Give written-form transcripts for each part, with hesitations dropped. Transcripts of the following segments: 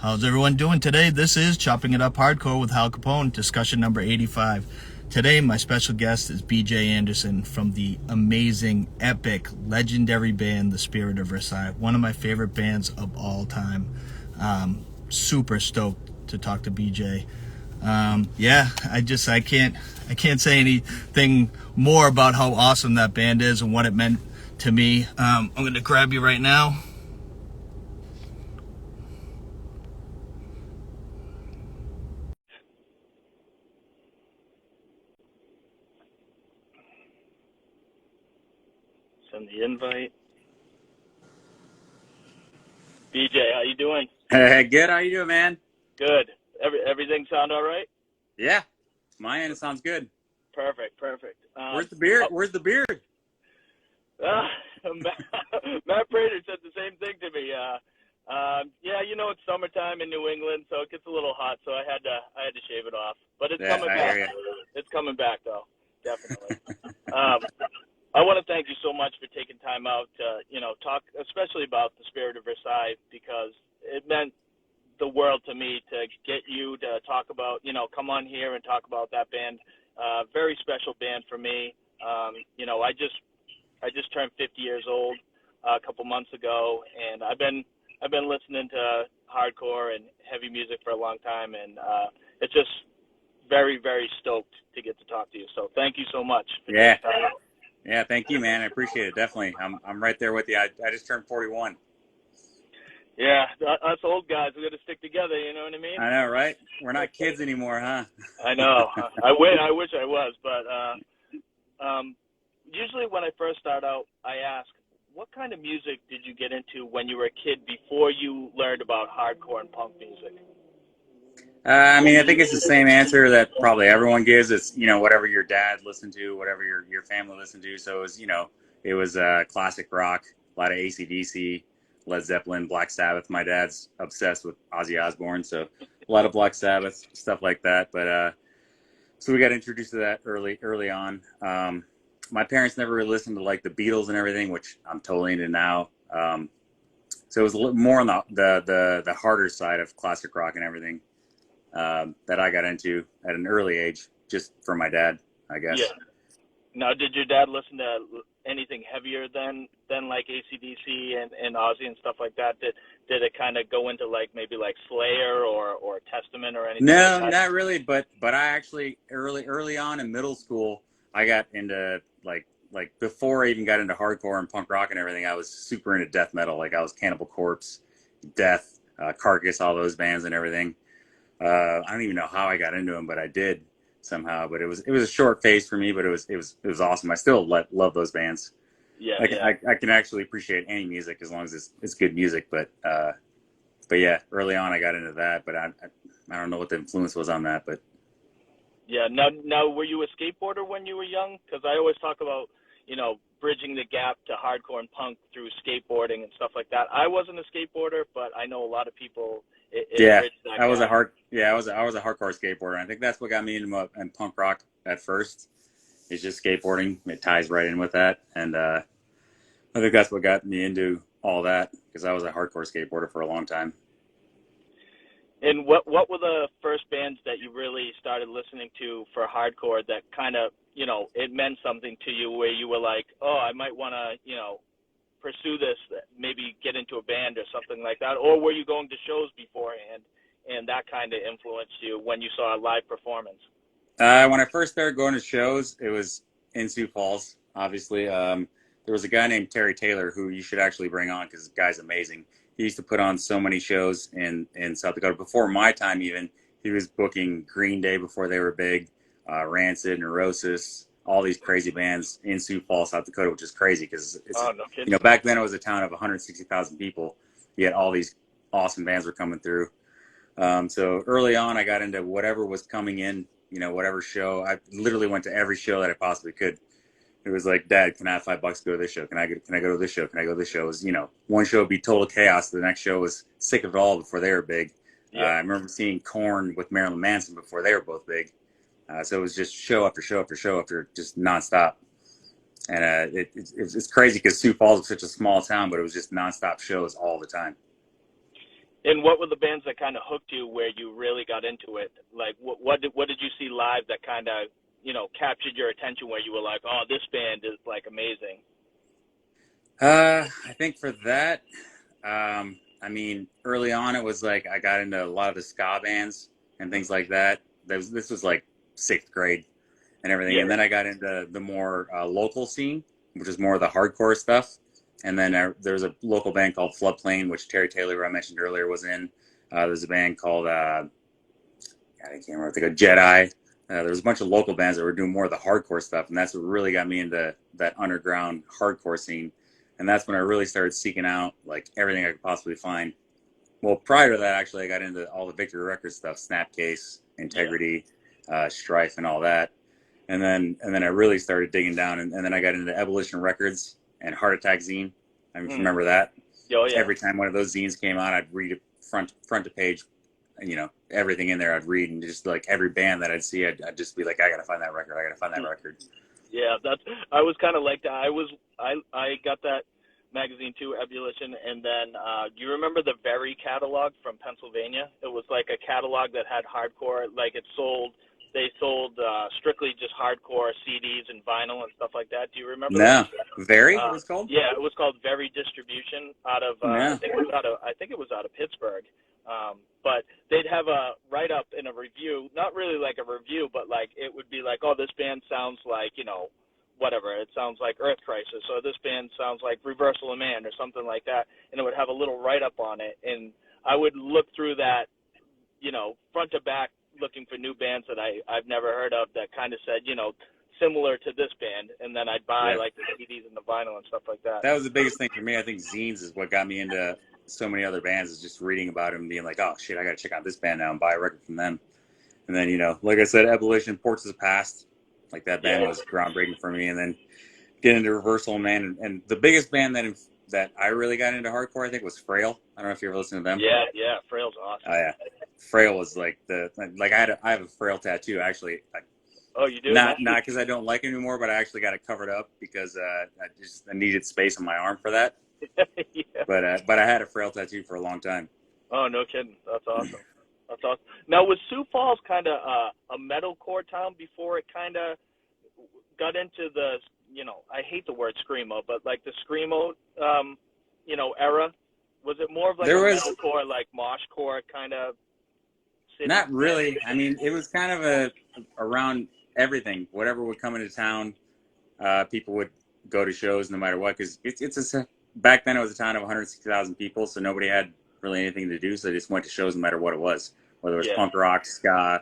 How's everyone doing today? This is Chopping It Up Hardcore with Hal Capone, discussion number 85. Today, my special guest is B.J. Anderson from the amazing, epic, legendary band, The Spirit of Versailles. One of my favorite bands of all time. Super stoked to talk to B.J. I can't say anything more about how awesome that band is and what it meant to me. I'm going to grab you right now. Send the invite. BJ, how you doing? Hey, good. How you doing, man? Good. Everything sound all right? Yeah, my end. It sounds good. Perfect. Where's the beard? Where's the beard? Matt Prater said the same thing to me. It's summertime in New England, so it gets a little hot, so I had to shave it off. But it's coming back. It's coming back, though, definitely. I want to thank you so much for taking time out to, talk, especially about The Spirit of Versailles, because it meant the world to me to get you to talk about, come on here and talk about that band. Very special band for me. I just turned 50 years old a couple months ago, and I've been listening to hardcore and heavy music for a long time, and it's just very, very stoked to get to talk to you. So thank you so much. Yeah, thank you, man. I appreciate it. Definitely. I'm right there with you. I just turned 41. Yeah, us old guys, we got to stick together, you know what I mean? I know, right? We're not kids anymore, huh? I know. I wish I was, but usually when I first start out, I ask, what kind of music did you get into when you were a kid before you learned about hardcore and punk music? I think it's the same answer that probably everyone gives. It's, whatever your dad listened to, whatever your family listened to. So it was classic rock, a lot of AC/DC, Led Zeppelin, Black Sabbath. My dad's obsessed with Ozzy Osbourne, so a lot of Black Sabbath, stuff like that. But so we got introduced to that early on. My parents never really listened to like the Beatles and everything, which I'm totally into now. So it was a little more on the harder side of classic rock and everything. That I got into at an early age, just from my dad, I guess. Yeah. Now, did your dad listen to anything heavier than like AC/DC and Ozzy and stuff like that? Did it kind of go into maybe Slayer or Testament or anything? No, like that? not really. But I actually early on in middle school, I got into like before I even got into hardcore and punk rock and everything. I was super into death metal. Like I was Cannibal Corpse, Death, Carcass, all those bands and everything. I don't even know how I got into them, but I did somehow. But it was a short phase for me, but it was awesome. I still love those bands. Yeah, I can actually appreciate any music as long as it's good music. But yeah, early on I got into that, but I don't know what the influence was on that. But yeah. Now, were you a skateboarder when you were young? Because I always talk about bridging the gap to hardcore and punk through skateboarding and stuff like that. I wasn't a skateboarder, but I know a lot of people. I was a hardcore skateboarder. I think that's what got me into punk rock at first. It's just skateboarding. It ties right in with that, and I think that's what got me into all that because I was a hardcore skateboarder for a long time. And what were the first bands that you really started listening to for hardcore that kind of it meant something to you where you were like, oh, I might want to pursue this, maybe get into a band or something like that? Or were you going to shows beforehand and that kind of influenced you when you saw a live performance? When I first started going to shows, it was in Sioux Falls, obviously. There was a guy named Terry Taylor who you should actually bring on because the guy's amazing. He used to put on so many shows in South Dakota. Before my time even, he was booking Green Day before they were big, Rancid, Neurosis, all these crazy bands in Sioux Falls, South Dakota, which is crazy because back then it was a town of 160,000 people. Yet all these awesome bands were coming through. So early on, I got into whatever was coming in, whatever show. I literally went to every show that I possibly could. It was like, Dad, can I have $5 to go to this show? Can I go to this show? Can I go to this show? It was, one show would be total chaos. The next show was Sick of It All before they were big. Yeah. I remember seeing Korn with Marilyn Manson before they were both big. So it was just show after show after show after just nonstop. And it's crazy because Sioux Falls is such a small town, but it was just nonstop shows all the time. And what were the bands that kind of hooked you where you really got into it? Like, what did you see live that kind of, captured your attention where you were like, oh, this band is like amazing? I think for that, I mean, early on it was like I got into a lot of the ska bands and things like that. This was like sixth grade and everything, Yeah. and then I got into the more local scene, which is more of the hardcore stuff. And then there's a local band called Floodplain, which Terry Taylor, who I mentioned earlier, was in. There's a band called I can't remember what they go, Jedi. There was a bunch of local bands that were doing more of the hardcore stuff, and that's what really got me into that underground hardcore scene. And that's when I really started seeking out like everything I could possibly find. Well, prior to that, actually, I got into all the Victory Records stuff, Snapcase, Integrity, Strife, and all that. And then I really started digging down, and then I got into Ebullition Records and Heart Attack Zine. I mean, remember that? Oh, yeah. Every time one of those zines came out, I'd read it front to page, everything in there I'd read, and just like every band that I'd see, I'd just be like, I gotta find that record. I gotta find that record. Yeah, I was kind of like that. I got that magazine too, Ebullition, and then do you remember the Very catalog from Pennsylvania? It was like a catalog that had hardcore, like they sold strictly just hardcore CDs and vinyl and stuff like that. Do you remember No. that? Very, it was called? Yeah, it was called Very Distribution out of No. I think it was out of Pittsburgh. But they'd have a write-up in a review, not really like a review, but like it would be like, oh, this band sounds like, whatever. It sounds like Earth Crisis, or this band sounds like Reversal of Man, or something like that. And it would have a little write-up on it. And I would look through that, front to back, looking for new bands that I've never heard of that kind of said, similar to this band. And then I'd buy like the CDs and the vinyl and stuff like that. That was the biggest thing for me. I think zines is what got me into so many other bands, is just reading about them and being like, oh shit, I gotta check out this band now and buy a record from them. And then, like I said, Ebullition, Ports of the Past, like that band was groundbreaking for me. And then get into Reversal, man. And the biggest band that I really got into hardcore, I think, was Frail. I don't know if you ever listened to them. Yeah, Frail's awesome. Oh yeah, Frail was like I have a Frail tattoo actually. Oh, you do? Not because I don't like it anymore, but I actually got it covered up because I needed space on my arm for that. Yeah. But I had a Frail tattoo for a long time. Oh, no kidding. That's awesome. That's awesome. Now, was Sioux Falls kind of a metalcore town before it kind of got into the, I hate the word screamo, but like the screamo, era? Was it more of like metalcore, like moshcore kind of? Not really. I mean, it was kind of around everything. Whatever would come into town, people would go to shows no matter what. Because back then it was a town of 160,000 people, so nobody had really anything to do. So they just went to shows no matter what it was, whether it was punk rock, ska,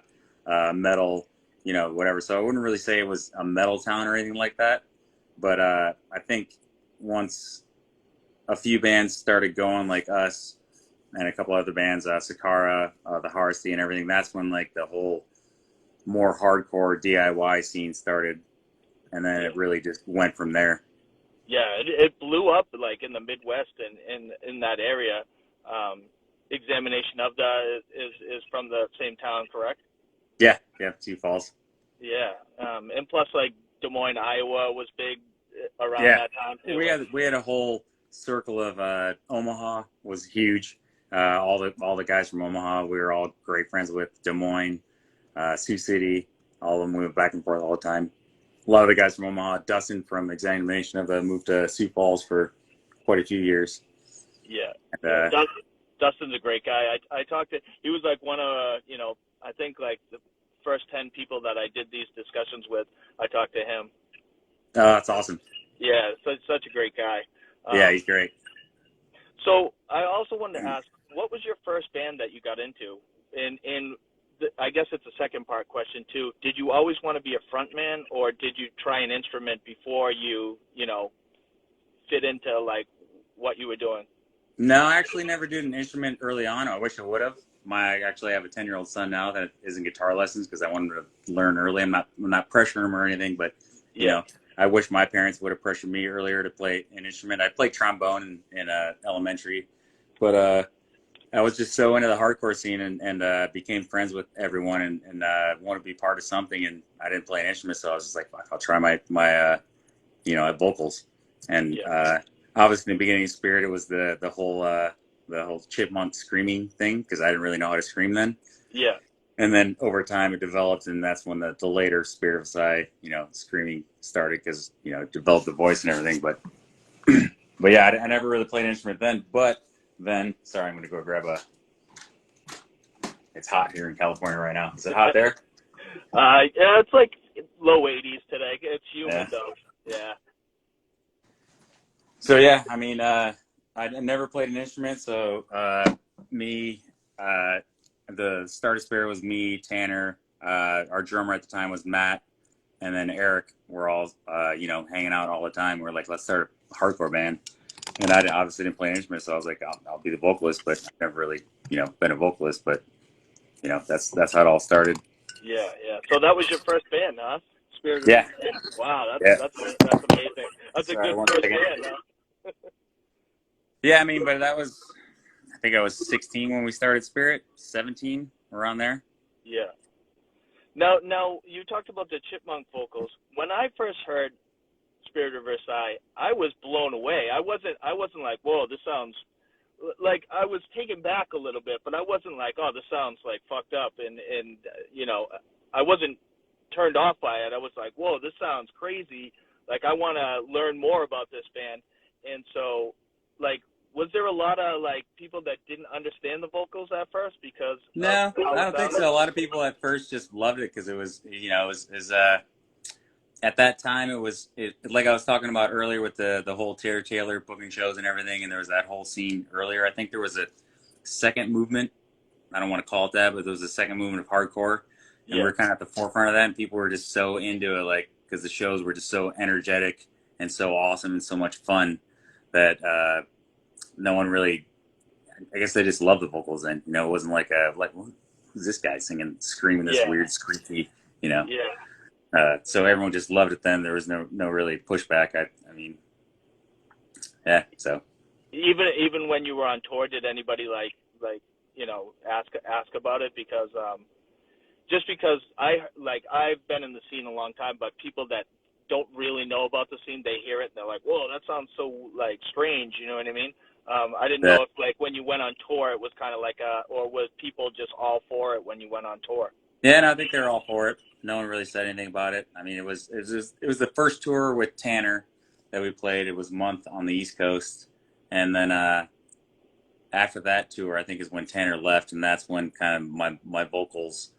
metal, whatever. So I wouldn't really say it was a metal town or anything like that. But I think once a few bands started going, like us and a couple other bands, Sakara, the Harsty and everything, that's when like the whole more hardcore DIY scene started. And then it really just went from there. Yeah, it blew up like in the Midwest and in that area. Examination of that is from the same town, correct? Yeah, Sioux Falls. Yeah, and plus like Des Moines, Iowa was big around that time too. We had a whole circle of Omaha was huge. All the guys from Omaha, we were all great friends with. Des Moines, Sioux City, all of them, we went back and forth all the time. A lot of the guys from Omaha, Dustin from Examination of the moved to Sioux Falls for quite a few years. Yeah, and, Dustin's a great guy. I talked to, he was like one of I think like the first 10 people that I did these discussions with. I talked to him. Oh, that's awesome. Yeah, such a great guy. Yeah, he's great. So I also wanted to ask, what was your first band that you got into? I guess it's a second part question too. Did you always want to be a front man, or did you try an instrument before you fit into like what you were doing? No, I actually never did an instrument early on. I wish I would have. I actually have a 10-year-old son now that is in guitar lessons because I wanted to learn early. I'm not pressuring him or anything, but you know, I wish my parents would have pressured me earlier to play an instrument. I played trombone in elementary, but I was just so into the hardcore scene and became friends with everyone and wanted to be part of something. And I didn't play an instrument, so I was just like, I'll try my vocals. And obviously, in the beginning of Spirit, it was the whole the whole chipmunk screaming thing because I didn't really know how to scream then. Yeah. And then over time it developed, and that's when the later Spirit of Versailles, screaming started because, it developed the voice and everything. But yeah, I never really played an instrument then. But then, sorry, I'm going to go grab it's hot here in California right now. Is it hot there? Yeah, it's like low 80s today. It's humid though. Yeah. So yeah, I mean, I never played an instrument. So the start of Spirit was me, Tanner, our drummer at the time was Matt, and then Eric. We're all hanging out all the time. We're like, let's start a hardcore band. And I obviously didn't play an instrument, so I was like, I'll be the vocalist, but I've never really, been a vocalist. But that's how it all started. Yeah. So that was your first band, huh? Spirit of Yeah. Wow, that's amazing. That's a good first band, huh? Yeah, I mean, but I think I was 16 when we started Spirit, 17, around there. Yeah. Now you talked about the chipmunk vocals. When I first heard Spirit of Versailles, I was blown away. I wasn't like, whoa, this sounds like, I was taken back a little bit, but I wasn't like, oh, this sounds like fucked up, and I wasn't turned off by it. I was like, whoa, this sounds crazy. Like, I want to learn more about this band. And so, like, was there a lot of like people that didn't understand the vocals at first? Because no, I don't think so. A lot of people at first just loved it because it was, at that time it was like I was talking about earlier with the whole Terry Taylor booking shows and everything, and there was that whole scene earlier. I think there was a second movement. I don't want to call it that, but there was a second movement of hardcore, and we're kind of at the forefront of that, and people were just so into it, like, because the shows were just so energetic and so awesome and so much fun that no one really, I guess they just loved the vocals. And it wasn't like who's this guy singing, screaming this weird screechy, Yeah. So everyone just loved it then. There was no really pushback. I mean, yeah. So even when you were on tour, did anybody like ask about it? Because just because I've been in the scene a long time, but people that don't really know about the scene, they hear it and they're like, whoa, that sounds so like strange. You know what I mean? I didn't know if like when you went on tour, it was kind of like or was people just all for it when you went on tour? Yeah, no, I think they were all for it. No one really said anything about it. I mean, it was the first tour with Tanner that we played. It was a month on the East Coast, and then after that tour, I think is when Tanner left, and that's when kind of my vocals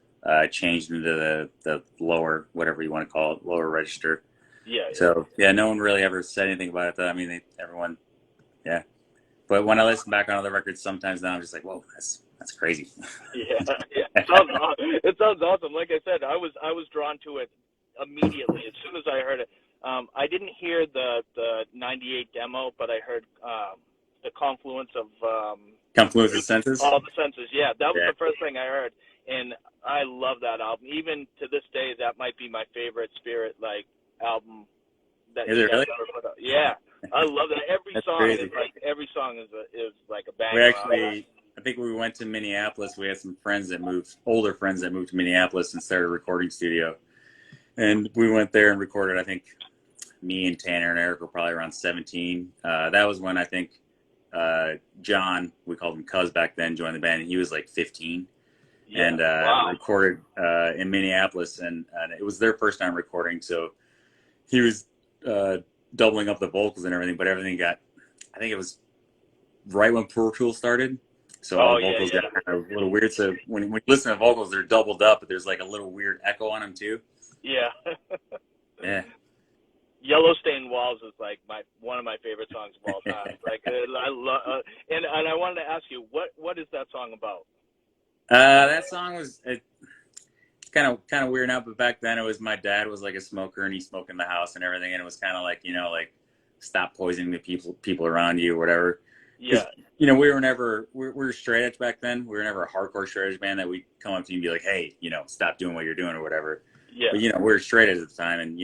changed into the lower, whatever you want to call it, lower register. Yeah. So yeah, no one really ever said anything about it. Though. I mean, everyone, yeah. But when I listen back on other records, sometimes now I'm just like, whoa, that's crazy. Yeah. It sounds awesome. Like I said, I was drawn to it immediately as soon as I heard it. I didn't hear the '98 demo, but I heard the confluence of senses. All the senses. Yeah, that was the first thing I heard, and I love that album. Even to this day, that might be my favorite Spirit album that you guys ever put out. Yeah. I love that. Every song is like a banger. We actually, I think we went to Minneapolis. We had some older friends that moved to Minneapolis and started a recording studio. And we went there and recorded. I think me and Tanner and Eric were probably around 17. That was when I think John, we called him Cuz back then, joined the band. And he was like 15. Yeah. And recorded in Minneapolis. And it was their first time recording. So he was doubling up the vocals and everything, but everything I think it was right when Pro Tools started, so all the vocals got kind of a little weird. So when you listen to vocals, they're doubled up, but there's like a little weird echo on them too. Yeah. Yeah. Yellow Stained Walls is like one of my favorite songs of all time. Like I love, and I wanted to ask you, what is that song about? That song was kind of weird now, but back then it was, my dad was like a smoker and he smoked in the house and everything, and it was kind of like, like, stop poisoning the people around you or whatever. Yeah. We were straight edge back then. We were never a hardcore straight edge band that we'd come up to you and be like, hey, stop doing what you're doing or whatever. Yeah. But we were straight edge at the time, and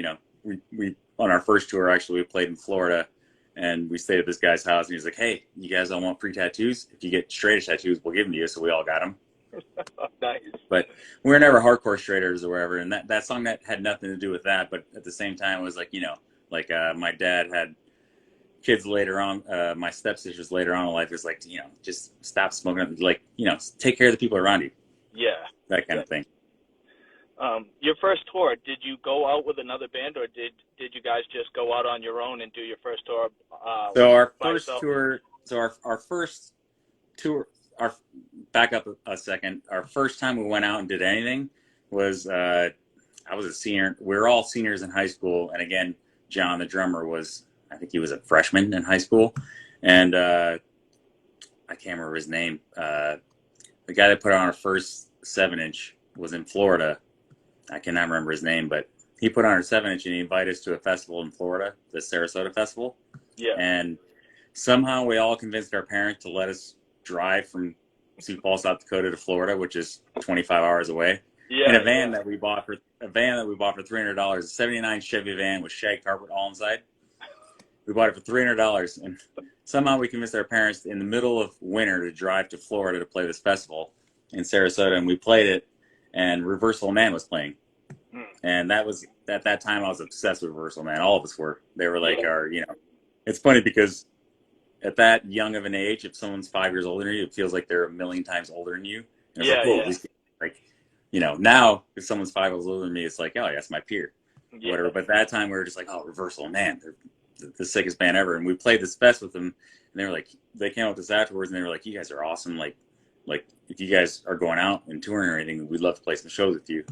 we on our first tour, actually, we played in Florida, and we stayed at this guy's house, and he was like, hey, you guys all want free tattoos? If you get straight edge tattoos, we'll give them to you. So we all got them. Nice. But we were never hardcore straighters or whatever, and that song that had nothing to do with that. But at the same time, it was like, my dad had kids later on, my stepsisters later on in life was like, you know, just stop smoking, like, you know, take care of the people around you. Yeah. That kind of thing. Your first tour, did you go out with another band, or did you guys just go out on your own and do your first tour? So our first tour, our first tour, back up a second. Our first time we went out and did anything was, I was a senior. We were all seniors in high school. And again, John, the drummer, I think he was a freshman in high school. And I can't remember his name. The guy that put on our first 7-inch was in Florida. I cannot remember his name, but he put on our 7-inch and he invited us to a festival in Florida, the Sarasota Festival. Yeah. And somehow we all convinced our parents to let us drive from Sioux Falls, South Dakota to Florida, which is 25 hours away. Yeah. In a van that we bought for $300, a '79 Chevy van with shag carpet all inside. We bought it for $300, and somehow we convinced our parents in the middle of winter to drive to Florida to play this festival in Sarasota, and we played it. And Reversal Man was playing. And that was, at that time, I was obsessed with Reversal Man. All of us were. They were like our, you know, it's funny because at that young of an age, if someone's 5 years older than you, it feels like they're a million times older than you. And it's like, whoa, like, you know, now if someone's 5 years older than me, it's like, oh, that's my peer. Yeah. Whatever. But at that time, we were just like, oh, Reversal Man, they're the sickest band ever. And we played this fest with them, and they were like, they came up with us afterwards, and they were like, you guys are awesome. Like, if you guys are going out and touring or anything, we'd love to play some shows with you.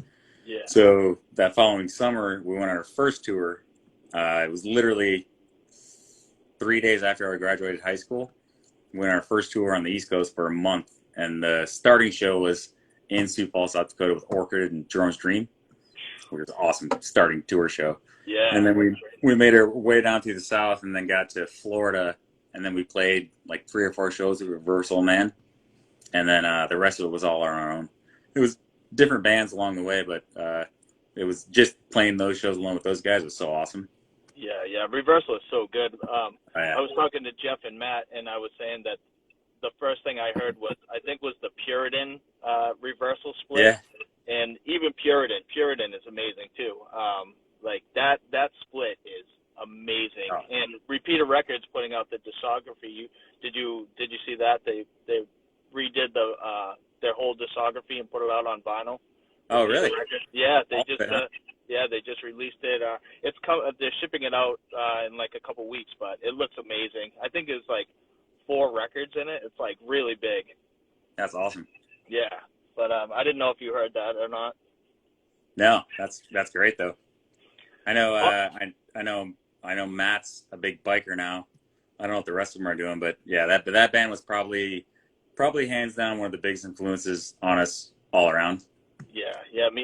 Yeah. So that following summer, we went on our first tour. It was literally 3 days after I graduated high school. We went on our first tour on the East Coast for a month. And the starting show was in Sioux Falls, South Dakota with Orchid and Jerome's Dream, which was an awesome starting tour show. Yeah. And then we made our way down to the South and then got to Florida. And then we played like 3 or 4 shows with Reversal Man. And then the rest of it was all on our own. It was different bands along the way, but it was just playing those shows along with those guys was so awesome. Yeah, Reversal is so good. Yeah. I was talking to Jeff and Matt, and I was saying that the first thing I heard was the Puritan Reversal split. Yeah. And even Puritan is amazing too. Like that split is amazing. Oh. And Repeater Records putting out the Discography. Did you see that? They redid their whole discography and put it out on vinyl. Oh, really? Yeah, they just released it. They're shipping it out in like a couple weeks, but it looks amazing. I think it's like 4 records in it. It's like really big. That's awesome. Yeah, but I didn't know if you heard that or not. No, that's great though. I know. I know Matt's a big biker now. I don't know what the rest of them are doing, but yeah, that band was probably hands down one of the biggest influences on us all around. Yeah.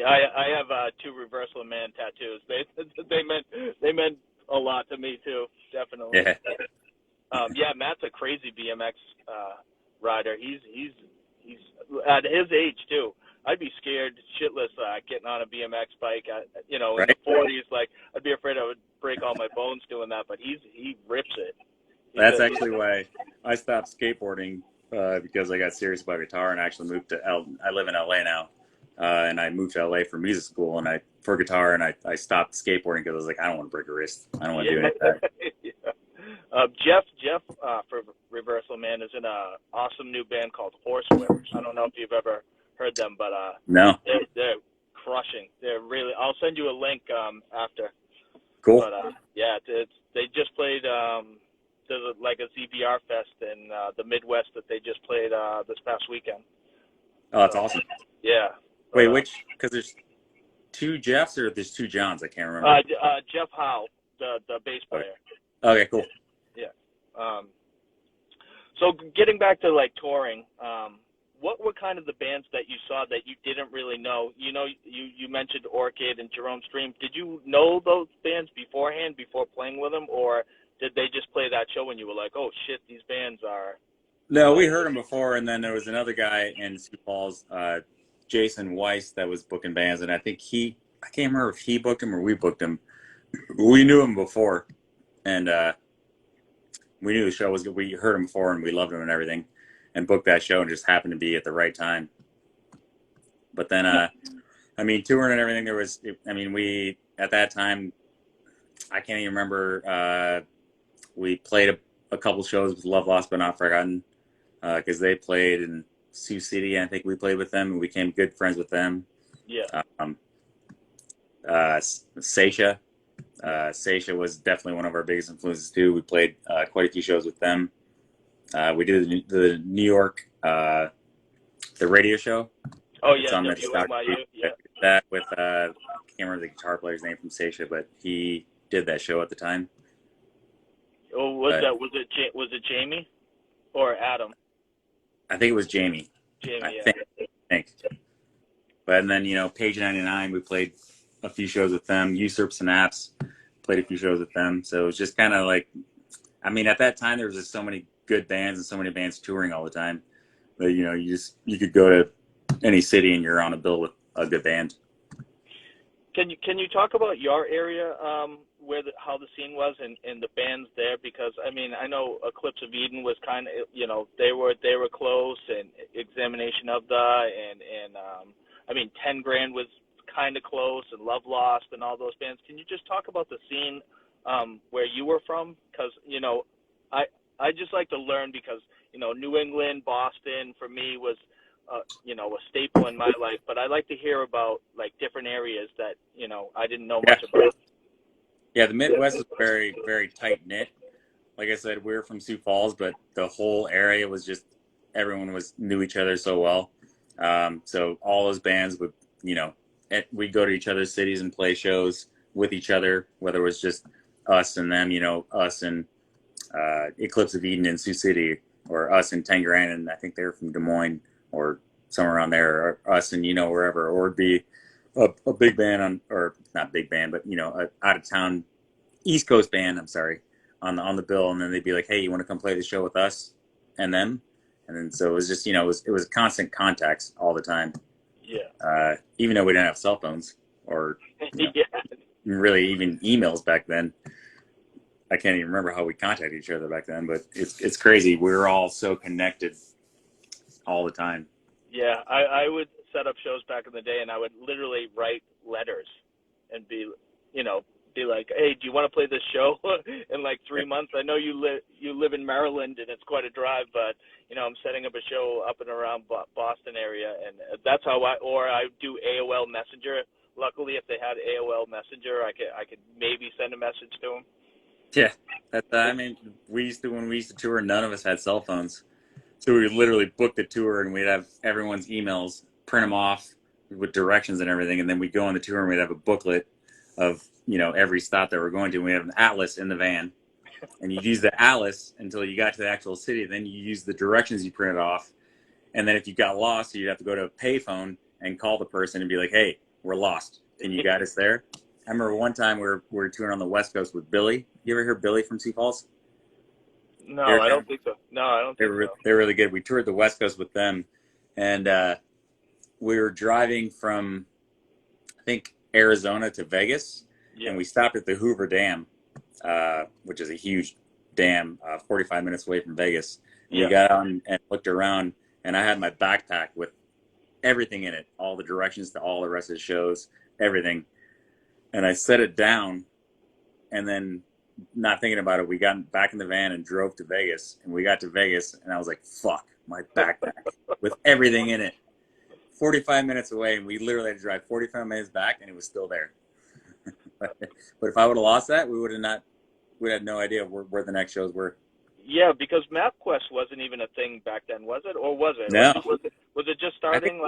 I have 2 Reversal Man tattoos. They meant a lot to me too. Definitely. Yeah. Matt's a crazy BMX rider. He's at his age too. I'd be scared shitless getting on a BMX bike. In the 40s, like I'd be afraid I would break all my bones doing that. But he rips it. That's actually why I stopped skateboarding because I got serious about guitar and actually moved to I live in LA now, and I moved to LA for music school and for guitar, and I stopped skateboarding because I was like, I don't want to break a wrist. I don't want to do any of that. Jeff for Reversal Man is in an awesome new band called Horsewhip. I don't know if you've ever heard them, but no, they're crushing. They're really. I'll send you a link after. Cool. But they just played. There's like a ZBR fest in the Midwest that they just played this past weekend. Oh, that's awesome. Yeah. Wait, because there's 2 Jeffs or there's 2 Johns? I can't remember. Jeff Hal, the bass player. Okay, cool. Yeah. So getting back to like touring, what were kind of the bands that you saw that you didn't really know? You mentioned Orchid and Jerome's Dream. Did you know those bands beforehand before playing with them, or did they just play that show and you were like, oh shit, these bands are? No, we heard them before, and then there was another guy in Sioux Falls, Jason Weiss, that was booking bands, and I think I can't remember if he booked him or we booked him. We knew him before, and we knew the show was good. We heard him before, and we loved him and everything, and booked that show, and just happened to be at the right time. But then, touring and everything, we, at that time, I can't even remember, we played a couple shows with Love Lost But Not Forgotten, because they played in Sioux City. I think we played with them and we became good friends with them. Yeah. Seisha. Seisha was definitely one of our biggest influences too. We played quite a few shows with them. We did the New York, the radio show. Oh yeah, it's on WNYU. Yeah. That with I can't remember the guitar player's name from Seisha, but he did that show at the time. Oh, was it Jamie or Adam? I think it was Jamie. Jamie, I think. But and then Page 99, we played a few shows with them. Usurp Synapse, played a few shows with them. So it was just kind of like, I mean, at that time there was just so many good bands and so many bands touring all the time that you could go to any city and you're on a bill with a good band. Can you talk about your area, how the scene was and the bands there? Because I mean, I know Eclipse of Eden was kind of, they were close, and Examination of and I mean 10 Grand was kind of close, and Love Lost and all those bands. Can you just talk about the scene where you were from? Because I just like to learn, because New England, Boston for me was a staple in my life, but I like to hear about like different areas that I didn't know much about. Yeah, the Midwest was very, very tight knit. Like I said, we were from Sioux Falls, but the whole area was just, everyone knew each other so well. So all those bands would, we'd go to each other's cities and play shows with each other, whether it was just us and them, us and Eclipse of Eden in Sioux City, or us in 10 Grand, and I think they were from Des Moines or somewhere around there, or us and wherever, or it'd be a big band or not big band, but a out of town East Coast band, I'm sorry, on the bill, and then they'd be like, hey, you want to come play the show with us and them? And then so it was just, it was constant contacts all the time. Yeah. Even though we didn't have cell phones or really even emails back then. I can't even remember how we contacted each other back then, but it's crazy. We were all so connected all the time. Yeah, I would set up shows back in the day, and I would literally write letters and be like, hey, do you want to play this show in like 3 months? I know you live in Maryland, and it's quite a drive, but I'm setting up a show up and around Boston area, and that's how I do AOL Messenger. Luckily, if they had AOL Messenger, I could maybe send a message to them. Yeah, I mean, when we used to tour, none of us had cell phones. So we would literally book the tour, and we'd have everyone's emails, print them off with directions and everything, and then we'd go on the tour and we'd have a booklet of every stop that we're going to. And we have an atlas in the van, and you'd use the atlas until you got to the actual city. Then you use the directions you printed off, and then if you got lost, you'd have to go to a payphone and call the person and be like, "Hey, we're lost. Can you guide us there?" I remember one time we were touring on the West Coast with Billy. You ever hear Billy from Sioux Falls? No, I don't think so. No, I don't think so. They're really good. We toured the West Coast with them, and we were driving from, I think, Arizona to Vegas, and we stopped at the Hoover Dam, which is a huge dam, 45 minutes away from Vegas. And we got on and looked around, and I had my backpack with everything in it, all the directions to all the rest of the shows, everything. And I set it down, and then, not thinking about it, we got back in the van and drove to Vegas. And we got to Vegas, and I was like, fuck, my backpack with everything in it. 45 minutes away, and we literally had to drive 45 minutes back, and it was still there. But if I would have lost that, we had no idea where the next shows were. Yeah, because MapQuest wasn't even a thing back then, was it? Or was it? No. Was it just starting?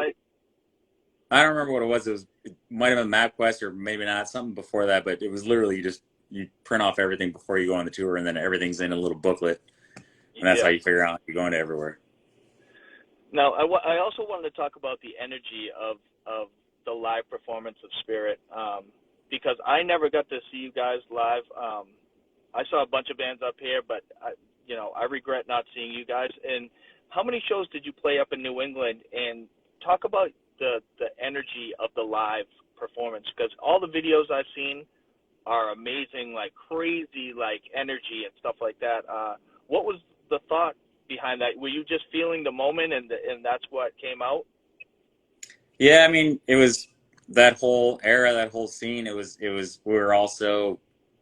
I don't remember what it was. It might have been MapQuest or maybe not, something before that, but it was literally you print off everything before you go on the tour, and then everything's in a little booklet, and that's how you figure out you're going to everywhere. Now, I also wanted to talk about the energy of the live performance of Spirit, because I never got to see you guys live. I saw a bunch of bands up here, but I regret not seeing you guys. And how many shows did you play up in New England? And talk about the energy of the live performance, because all the videos I've seen are amazing, like crazy, like energy and stuff like that. What was the thought behind that? Were you just feeling the moment and that's what came out? Yeah, I mean, it was that whole era, that whole scene. We were also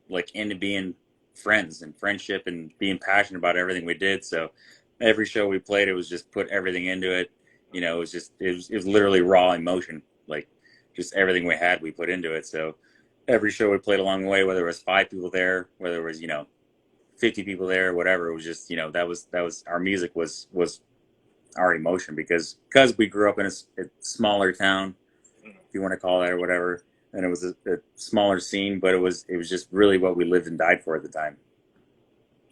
like into being friends and friendship and being passionate about everything we did. So every show we played, it was just put everything into it. You know, it was literally raw emotion, like just everything we had, we put into it. So every show we played along the way, whether it was 5 people there, whether it was, 50 people there, whatever, it was just, that was our music was our emotion because we grew up in a smaller town, if you want to call that or whatever. And it was a smaller scene, but it was just really what we lived and died for at the time.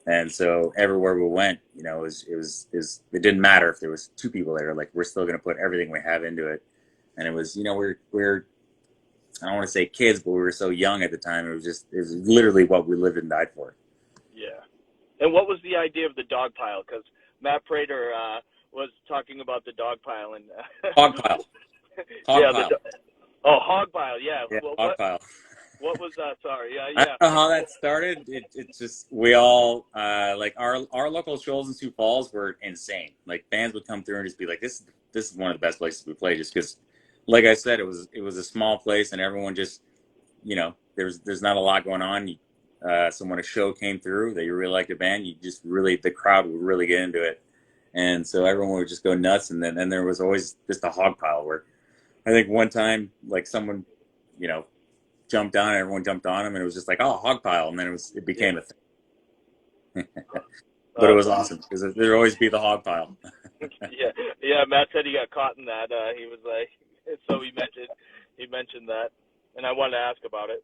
And so everywhere we went, it didn't matter if there was 2 people there. Like, we're still going to put everything we have into it. And it was, we're I don't want to say kids, but we were so young at the time. It was literally what we lived and died for. Yeah. And what was the idea of the dog pile? Because Matt Prater was talking about the dog pile and hog pile. Hog pile. Hog pile. Yeah. Hog pile. What was that? Sorry. Yeah. I don't know how that started. It's just, we all, like our local shows in Sioux Falls were insane. Like, bands would come through and just be like, this is one of the best places we play, just because, like I said, it was a small place and everyone just, there's not a lot going on. So when a show came through that you really liked the band, the crowd would really get into it. And so everyone would just go nuts. And then there was always just a hog pile where I think one time, like, someone, jumped on, everyone jumped on him, and it was just like, oh, hog pile. And then it became a thing. But it was awesome because there'd always be the hog pile. Yeah. Matt said he got caught in that. He was like, so he mentioned that, and I wanted to ask about it.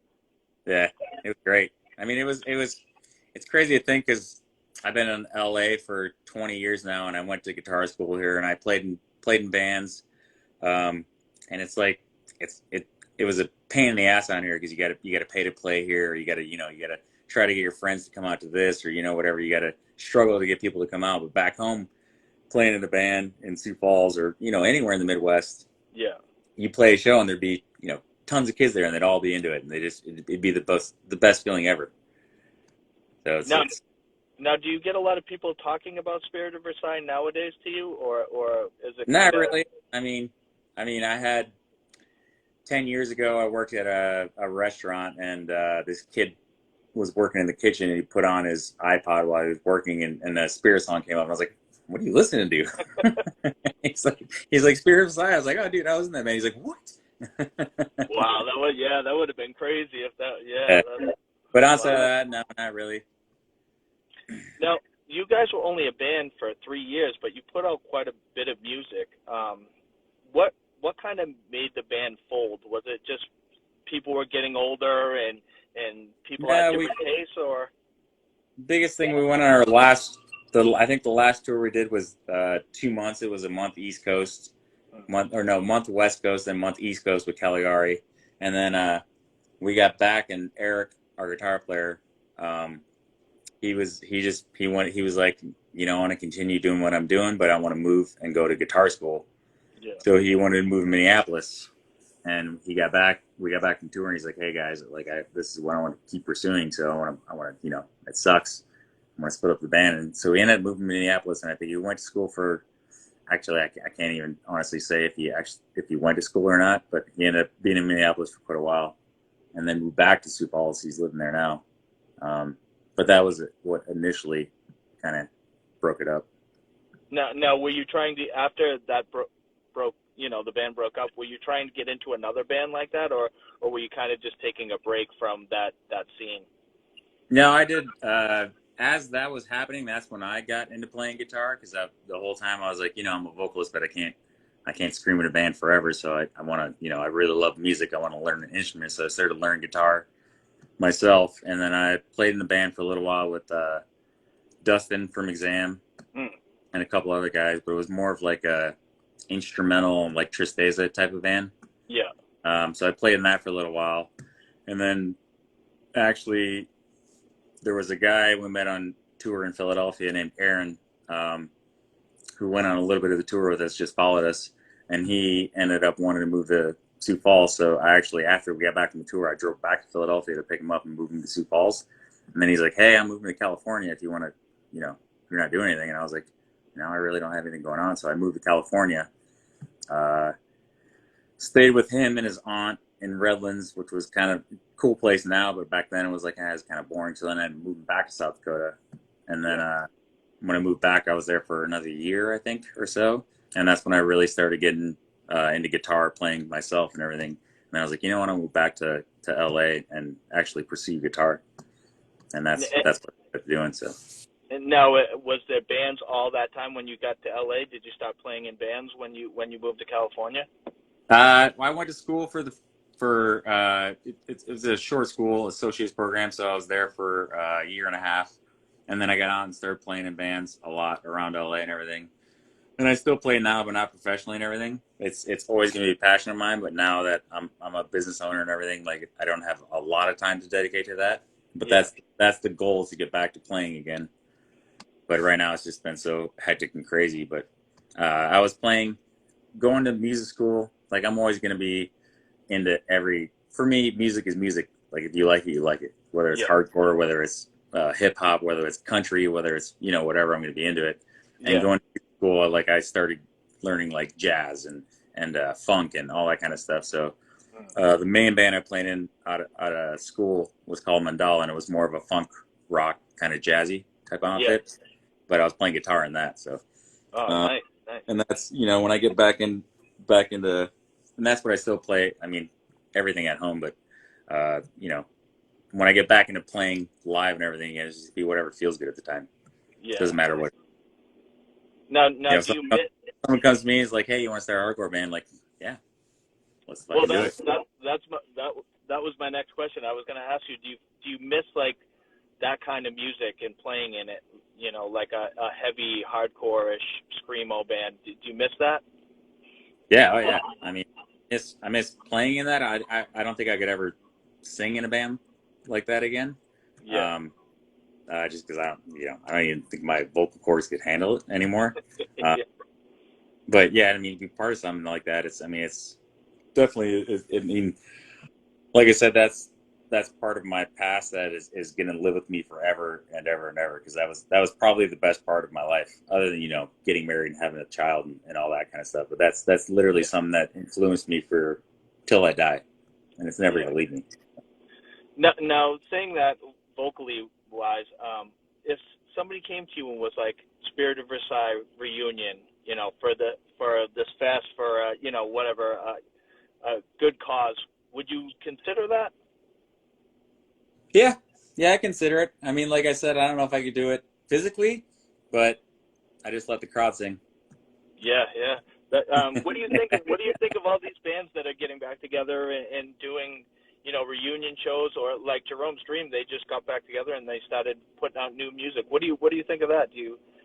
Yeah, it was great. I mean, it's crazy to think because I've been in LA for 20 years now, and I went to guitar school here, and I played in bands, and it's like it was a pain in the ass on here because you got to pay to play here, or you got to try to get your friends to come out to this, or whatever. You got to struggle to get people to come out. But back home, playing in a band in Sioux Falls or anywhere in the Midwest, you play a show and there'd be tons of kids there, and they'd all be into it, and it'd be the best feeling ever. So now, do you get a lot of people talking about Spirit of Versailles nowadays to you, or is it not really? I mean, I had 10 years ago, I worked at a restaurant, and this kid was working in the kitchen, and he put on his iPod while he was working, and a Spirit song came up, and I was like, "What are you listening to?" he's like Spirit of Versailles. I was like, "Oh, dude, I was in that band." He's like, "What?" Wow, that would have been crazy if that. But outside of that, no, not really. Now, you guys were only a band for 3 years, but you put out quite a bit of music. What kind of made the band fold? Was it just people were getting older and people had different tastes, or? Biggest thing, we went on our I think the last tour we did was 2 months. It was a month East Coast, month West Coast, then month East Coast with Caligari, and then we got back, and Eric, our guitar player, he was like, I want to continue doing what I'm doing, but I want to move and go to guitar school. Yeah. So he wanted to move to Minneapolis, and we got back from tour, and he's like, "Hey guys, like this is what I want to keep pursuing. So I want to, it sucks. I want to split up the band." And so we ended up moving to Minneapolis, and I think he went to school for. Actually, I can't even honestly say if he went to school or not, but he ended up being in Minneapolis for quite a while, and then moved back to Sioux Falls. He's living there now. But that was what initially kind of broke it up. Now, were you trying to, after that broke, the band broke up, were you trying to get into another band like that, or were you kind of just taking a break from that scene? No, I did. As that was happening, that's when I got into playing guitar, because the whole time I was like, I'm a vocalist, but I can't scream in a band forever. So I want to, I really love music. I want to learn an instrument. So I started learning guitar myself, and then I played in the band for a little while with Dustin from Exam and a couple other guys, but it was more of like a instrumental, like Tristeza type of band. Yeah. So I played in that for a little while, and then actually there was a guy we met on tour in Philadelphia named Aaron, who went on a little bit of the tour with us, just followed us, and he ended up wanting to move to Sioux Falls. So I actually, after we got back from the tour, I drove back to Philadelphia to pick him up and move him to Sioux Falls. And then he's like, "Hey, I'm moving to California if you want to, if you're not doing anything." And I was like, "No, I really don't have anything going on." So I moved to California, stayed with him and his aunt in Redlands, which was kind of a cool place now, but back then it was like, it's kind of boring. So then I moved back to South Dakota. And then when I moved back, I was there for another year, I think, or so. And that's when I really started getting into guitar, playing myself and everything. And I was like, you know what, I'll move back to LA and actually pursue guitar. And that's what I'm doing. So. And now, was there bands all that time when you got to LA? Did you start playing in bands when you moved to California? I went to school it was a short school associate's program, so I was there for a year and a half, and then I got on and started playing in bands a lot around LA and everything. And I still play now, but not professionally and everything. It's always going to be a passion of mine, but now that I'm a business owner and everything, like I don't have a lot of time to dedicate to that. But that's the goal, is to get back to playing again. But right now it's just been so hectic and crazy. But I was going to music school. Like, I'm always going to be into for me, music is music. Like, if you like it, you like it. Whether it's hardcore, whether it's hip hop, whether it's country, whether it's, whatever, I'm going to be into it. And going to school, like, I started learning like jazz and funk and all that kind of stuff. So the main band I played in out of school was called Mandala, and it was more of a funk rock kind of jazzy type of outfit. But I was playing guitar in that. So nice. And that's, when I get back into, and that's what I still play. I mean, everything at home, but when I get back into playing live and everything, it's just be whatever feels good at the time. It doesn't matter what. Now, do someone comes to me and is like, "Hey, you want to start a hardcore band?" Like, yeah, let's fucking do it. That was my next question. I was going to ask you, do you miss like that kind of music and playing in it? Like a heavy hardcore-ish screamo band. Do you miss that? Yeah, oh yeah. I mean, I miss playing in that. I don't think I could ever sing in a band like that again. Yeah. Just because I don't even think my vocal cords could handle it anymore. But yeah, I mean, be part of something like that. It's definitely. I mean, like I said, that's part of my past that is going to live with me forever and ever and ever, because that was probably the best part of my life, other than getting married and having a child and all that kind of stuff. But that's literally something that influenced me till I die, and it's never going to leave me. Now, saying that vocally wise, if somebody came to you and was like, Spirit of Versailles reunion, for this fest, for whatever, a good cause, would you consider that? Yeah, I consider it. I mean, like I said, I don't know if I could do it physically, but I just let the crowd sing. Yeah. What do you think of all these bands that are getting back together and doing, reunion shows? Or like Jerome's Dream, they just got back together and they started putting out new music. What do you think of that?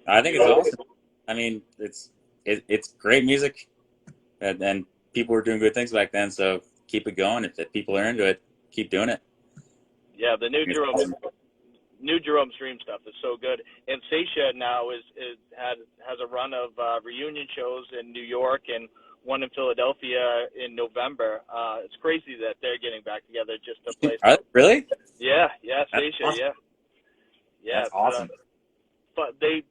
I think it's awesome. I mean, it's great music, and people were doing good things back then. So keep it going. If people are into it, keep doing it. Yeah, the new Jerome's Dream stuff is so good. And Seisha now has a run of reunion shows in New York and one in Philadelphia in November. It's crazy that they're getting back together just to play. Really? Yeah, Seisha, awesome. Yeah. That's awesome. But they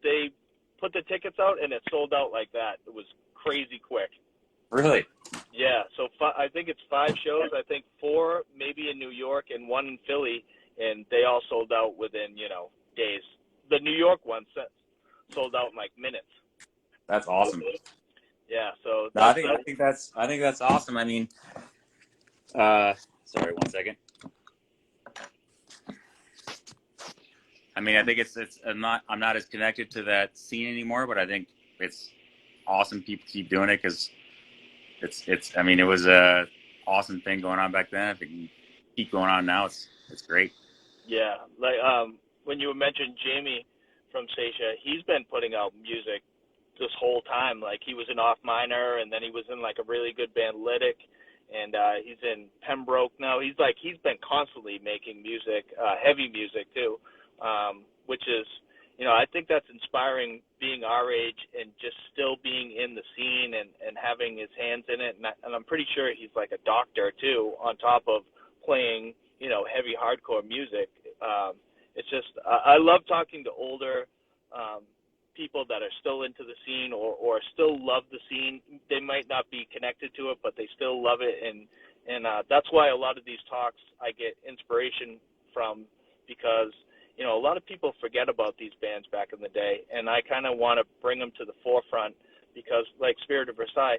put the tickets out and it sold out like that. It was crazy quick. Really? Yeah, so I think it's 5 shows. I think 4 maybe in New York and 1 in Philly, and they all sold out within, days. The New York one sold out in like minutes. That's awesome. Yeah, so I think that's awesome. I mean, sorry, 1 second. I mean, I think I'm not as connected to that scene anymore, but I think it's awesome people keep doing it, because I mean, it was a awesome thing going on back then. I think it keep going on now. It's great. Yeah, like when you mentioned Jamie from Seisha, he's been putting out music this whole time. Like, he was in Off Minor, and then he was in like a really good band, Lytic, and he's in Pembroke now. He's been constantly making music, heavy music too, which is, I think that's inspiring, being our age and just still being in the scene and having his hands in it. And I'm pretty sure he's like a doctor too, on top of playing, heavy hardcore music. It's just, I love talking to older people that are still into the scene or still love the scene. They might not be connected to it, but they still love it. And And that's why a lot of these talks I get inspiration from, because, you know, a lot of people forget about these bands back in the day, and I kind of want to bring them to the forefront because, like Spirit of Versailles,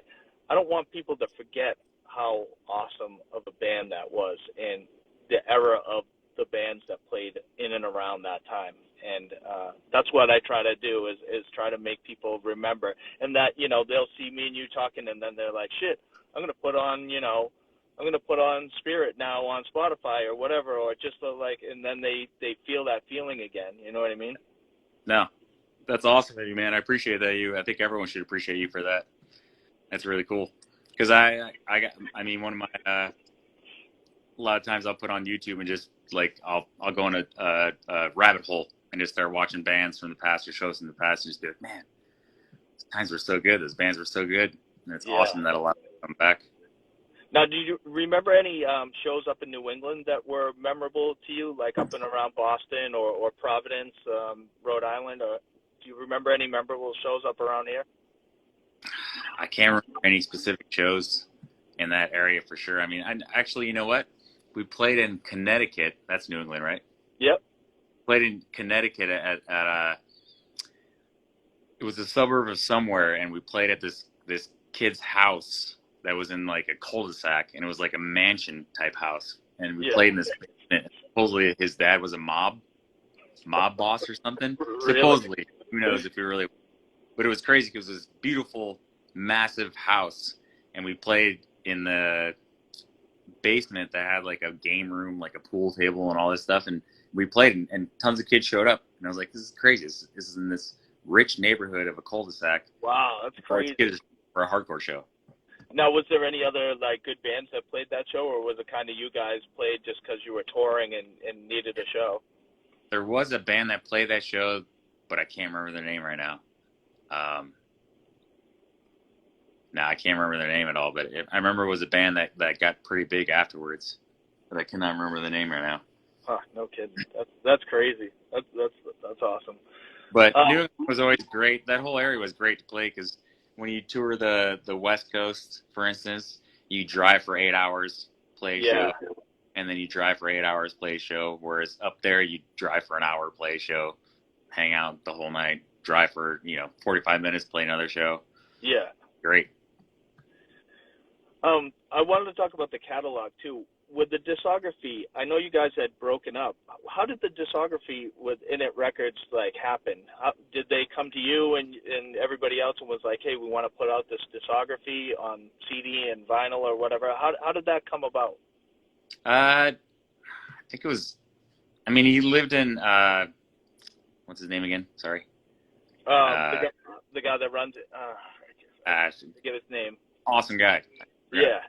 I don't want people to forget how awesome of a band that was and the era of the bands that played in and around that time. And that's what I try to do is try to make people remember, and that, you know, they'll see me and you talking, and then they're like, shit, I'm going to put on, you know, I'm going to put on Spirit now on Spotify or whatever, or just like, and then they feel that feeling again. You know what I mean? No, that's awesome of you, man. I appreciate that. I think everyone should appreciate you for that. That's really cool. Because I mean, one of my, a lot of times I'll put on YouTube and just like, I'll go in a rabbit hole and just start watching bands from the past or shows from the past and just be like, man, those times were so good. Those bands were so good. And it's awesome that a lot of them come back. Now, do you remember any shows up in New England that were memorable to you, like up and around Boston or Providence, Rhode Island? Or do you remember any memorable shows up around here? I can't remember any specific shows in that area for sure. I mean, actually, you know what? We played in Connecticut. That's New England, right? Yep. Played in Connecticut at it was a suburb of somewhere, and we played at this kid's house that was in like a cul-de-sac, and it was like a mansion type house. And we played in this basement. Supposedly his dad was a mob boss or something. Really? Supposedly, who knows if he really, but it was crazy because it was this beautiful, massive house, and we played in the basement that had like a game room, like a pool table and all this stuff. And we played, and tons of kids showed up, and I was like, this is crazy. This is in this rich neighborhood of a cul-de-sac. Wow, that's crazy. For a hardcore show. Now, was there any other like good bands that played that show, or was it kind of you guys played just because you were touring and needed a show? There was a band that played that show, but I can't remember their name right now. No, I can't remember their name at all. But I remember it was a band that got pretty big afterwards, but I cannot remember the name right now. Huh, no kidding. That's crazy. That's awesome. But New England was always great. That whole area was great to play because when you tour the West Coast, for instance, you drive for 8 hours, play a show, and then you drive for 8 hours, play a show. Whereas up there, you drive for an hour, play a show, hang out the whole night, drive for 45 minutes, play another show. Yeah, great. I wanted to talk about the catalog too. With the discography, I know you guys had broken up. How did the discography with Init Records like happen? Did they come to you and everybody else and was like, hey, we want to put out this discography on CD and vinyl or whatever? How did that come about? I think it was, I mean, he lived in, what's his name again? Sorry. The guy that runs it. I forget his name. Awesome guy. Yeah.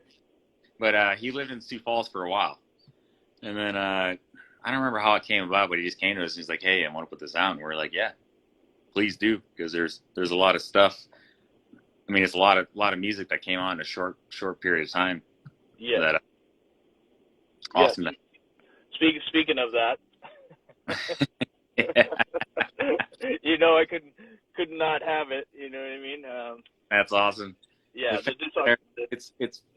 But he lived in Sioux Falls for a while. And then I don't remember how it came about, but he just came to us and he's like, hey, I want to put this out. And we're like, yeah, please do. Because there's a lot of stuff. I mean, it's a lot of music that came on in a short period of time. Yeah. That, awesome. Yeah. Speaking of that, I could not have it. You know what I mean? That's awesome. Yeah,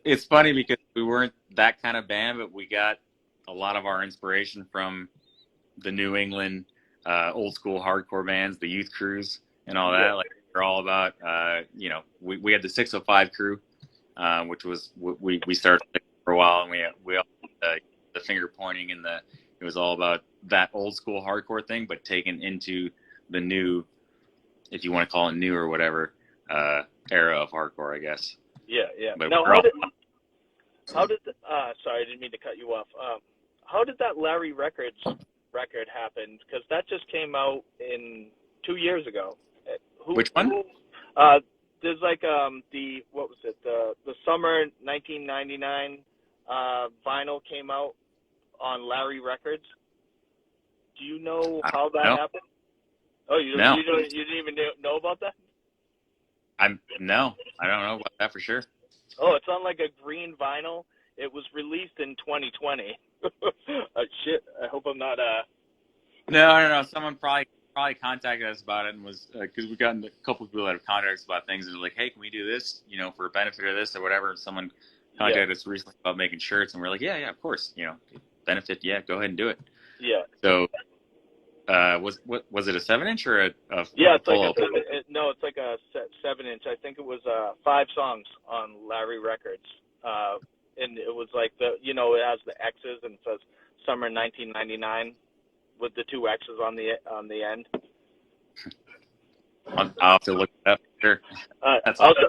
it's funny because we weren't that kind of band, but we got a lot of our inspiration from the New England old school hardcore bands, the youth crews, and all that. Yeah. Like they're all about, we had the 605 crew, which was we started for a while, and we all the finger pointing and it was all about that old school hardcore thing, but taken into the new, if you want to call it new or whatever. Era of hardcore, I guess. Yeah. But now, how did sorry, I didn't mean to cut you off. How did that Larry Records record happen? Because that just came out 2 years ago. Which one? There's like what was it? The summer 1999 vinyl came out on Larry Records. Do you know how that happened? Oh, you didn't even know about that? No, I don't know about that for sure. Oh, it's on like a green vinyl. It was released in 2020. Shit, I hope I'm not. No. Someone probably contacted us about it and was because we got a couple of people that have contacted us about things and they're like, hey, can we do this? For a benefit of this or whatever. Someone contacted us recently about making shirts, and we're like, yeah, of course, benefit, go ahead and do it. Yeah. So, was it a 7-inch or a yeah, it's full like it's like a 7-inch. I think it was 5 songs on Larry Records, and it was like it has the X's and it says Summer 1999 with the 2 X's on the end. I'll have to look it up. Sure. That's also,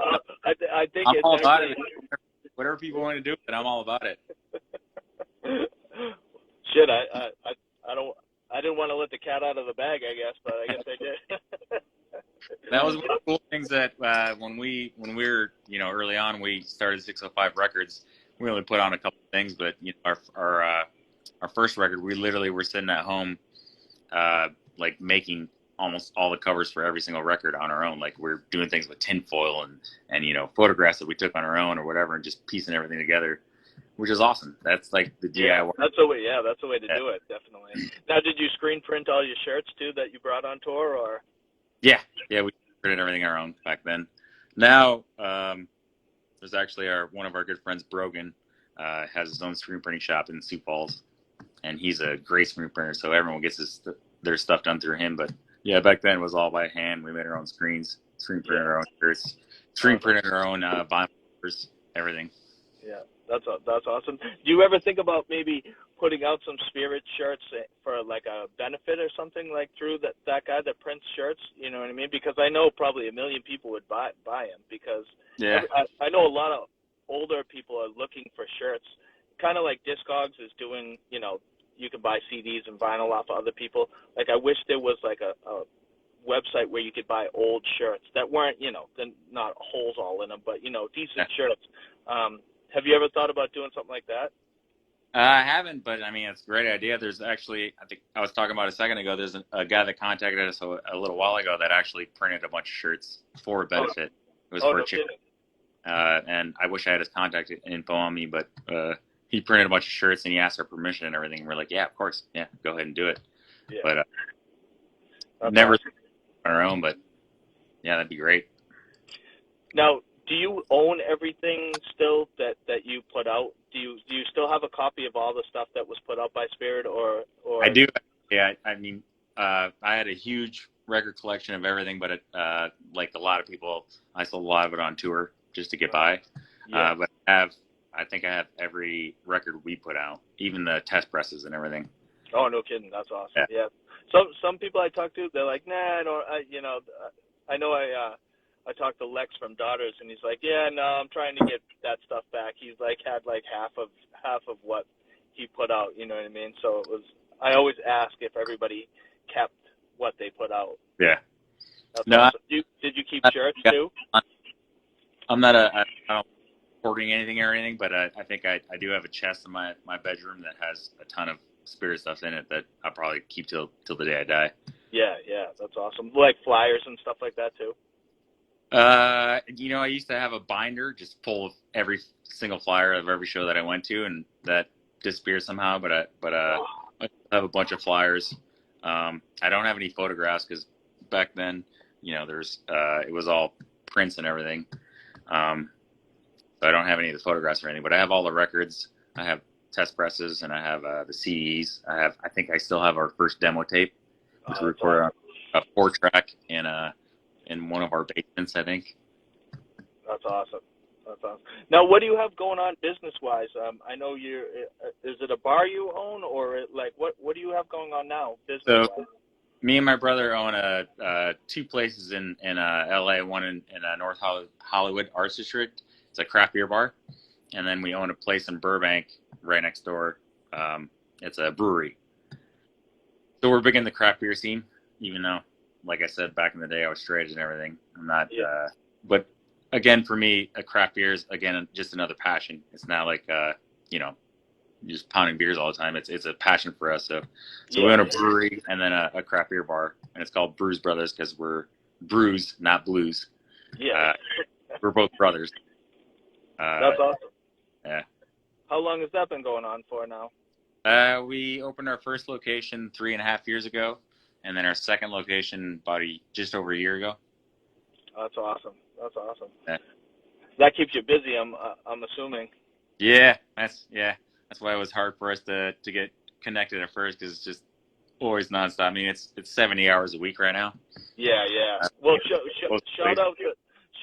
I think I'm it's all about actually, it. Whatever people want to do, then I'm all about it. Shit, I didn't want to let the cat out of the bag, I guess, but I guess I did. That was one of the cool things that when we were early on, we started 605 Records. We only put on a couple of things, but our first record, we literally were sitting at home, like making almost all the covers for every single record on our own. Like we're doing things with tinfoil and photographs that we took on our own or whatever, and just piecing everything together, which is awesome. That's like the DIY. That's the way. Yeah, that's the way to do it. Definitely. Now, did you screen print all your shirts too that you brought on tour, or? Yeah, we printed everything our own back then. Now, there's actually one of our good friends, Brogan, has his own screen printing shop in Sioux Falls, and he's a great screen printer. So everyone gets their stuff done through him. But yeah, back then it was all by hand. We made our own screens, screen printed our own shirts, screen printed our own vinyl covers, everything. Yeah, that's awesome. Do you ever think about maybe putting out some Spirit shirts for like a benefit or something, like through that guy that prints shirts? You know what I mean? Because I know probably 1 million people would buy them, because I know a lot of older people are looking for shirts, kind of like Discogs is doing. You can buy CDs and vinyl off of other people. Like I wish there was like a website where you could buy old shirts that weren't, then not holes all in them, but decent shirts. Have you ever thought about doing something like that? I haven't, but I mean, it's a great idea. There's actually, I think I was talking about a second ago, there's a guy that contacted us a little while ago that actually printed a bunch of shirts for a benefit. It was for a chick. And I wish I had his contact info on me, but he printed a bunch of shirts and he asked our permission and everything. And we're like, yeah, of course. Yeah, go ahead and do it. Yeah. But never awesome. On our own, but yeah, that'd be great. Now, do you own everything still that you put out? Do you still have a copy of all the stuff that was put out by Spirit, or? I do. Yeah, I mean, I had a huge record collection of everything, but like a lot of people, I sold a lot of it on tour just to get by. Yeah. But I think I have every record we put out, even the test presses and everything. Oh, no kidding. That's awesome. Yeah. Some people I talk to, they're like, nah, I don't. I know I talked to Lex from Daughters, and he's like, yeah, no, I'm trying to get that stuff back. He's like had like half of what he put out. You know what I mean? So it was. I always ask if everybody kept what they put out. Yeah. That's awesome. Did you keep shirts too? I'm not hoarding anything or anything, but I think I do have a chest in my bedroom that has a ton of Spirit stuff in it that I'll probably keep till the day I die. Yeah, that's awesome. Like flyers and stuff like that too. I used to have a binder just full of every single flyer of every show that I went to, and that disappeared somehow. But I have a bunch of flyers. I don't have any photographs because back then, there's it was all prints and everything. So I don't have any of the photographs or anything. But I have all the records. I have test presses, and I have the CDs. I think I still have our first demo tape, which we recorded on a 4-track in one of our basements, I think. That's awesome. Now, what do you have going on business-wise? I know is it a bar you own, or like what do you have going on now business-wise? So, me and my brother own 2 places in LA, one in North Hollywood Arts District. It's a craft beer bar. And then we own a place in Burbank right next door. It's a brewery. So we're big in the craft beer scene, even though, like I said, back in the day, I was straight and everything. I'm not, but again, for me, a craft beer is, again, just another passion. It's not like, just pounding beers all the time. It's a passion for us. So we own a brewery and then a craft beer bar, and it's called Brews Brothers because we're brews, not blues. Yeah. We're both brothers. That's awesome. Yeah. How long has that been going on for now? We opened our first location 3.5 years ago, and then our second location about just over a year ago. That's awesome. Yeah. That keeps you busy, I'm assuming. That's why it was hard for us to get connected at first, because it's just always nonstop. I mean, it's 70 hours a week right now. Yeah, yeah. Well,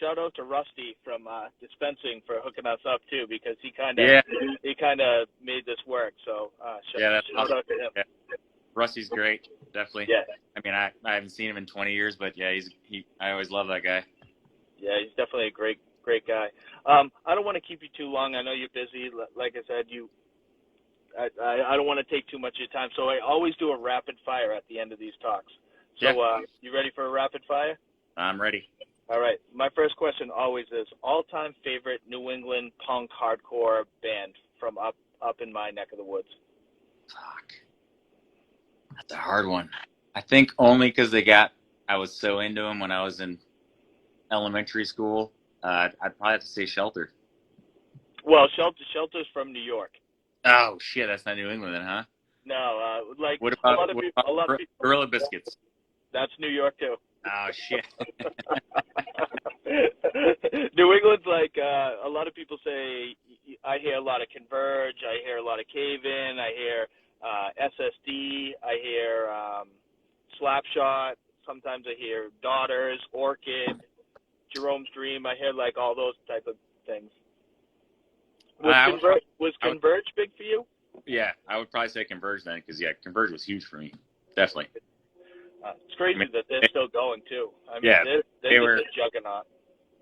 shout out to Rusty from Dispensing for hooking us up too, because he kind of made this work. So that's shout awesome. out to him. Yeah. Rusty's great, definitely. Yeah. I mean, I haven't seen him in 20 years, but yeah, I always love that guy. Yeah, he's definitely a great guy. I don't want to keep you too long. I know you're busy. Like I said, I don't want to take too much of your time. So I always do a rapid fire at the end of these talks. So you ready for a rapid fire? I'm ready. All right. My first question always is all-time favorite New England punk hardcore band from up in my neck of the woods. Fuck. That's a hard one. I think only because I was so into them when I was in elementary school. I'd probably have to say Shelter. Well, Shelter's from New York. Oh shit, that's not New England then, huh? No, what about Gorilla Biscuits? That's New York too. Oh shit. New England's like a lot of people say. I hear a lot of Converge. I hear a lot of Cave In. I hear SSD. I hear Slapshot. Sometimes I hear Daughters, Orchid, Jerome's Dream. I hear like all those type of things. Was Converge big for you? Yeah, I would probably say Converge then, because Converge was huge for me, definitely. It's crazy that they're still going too. I mean, they were a juggernaut.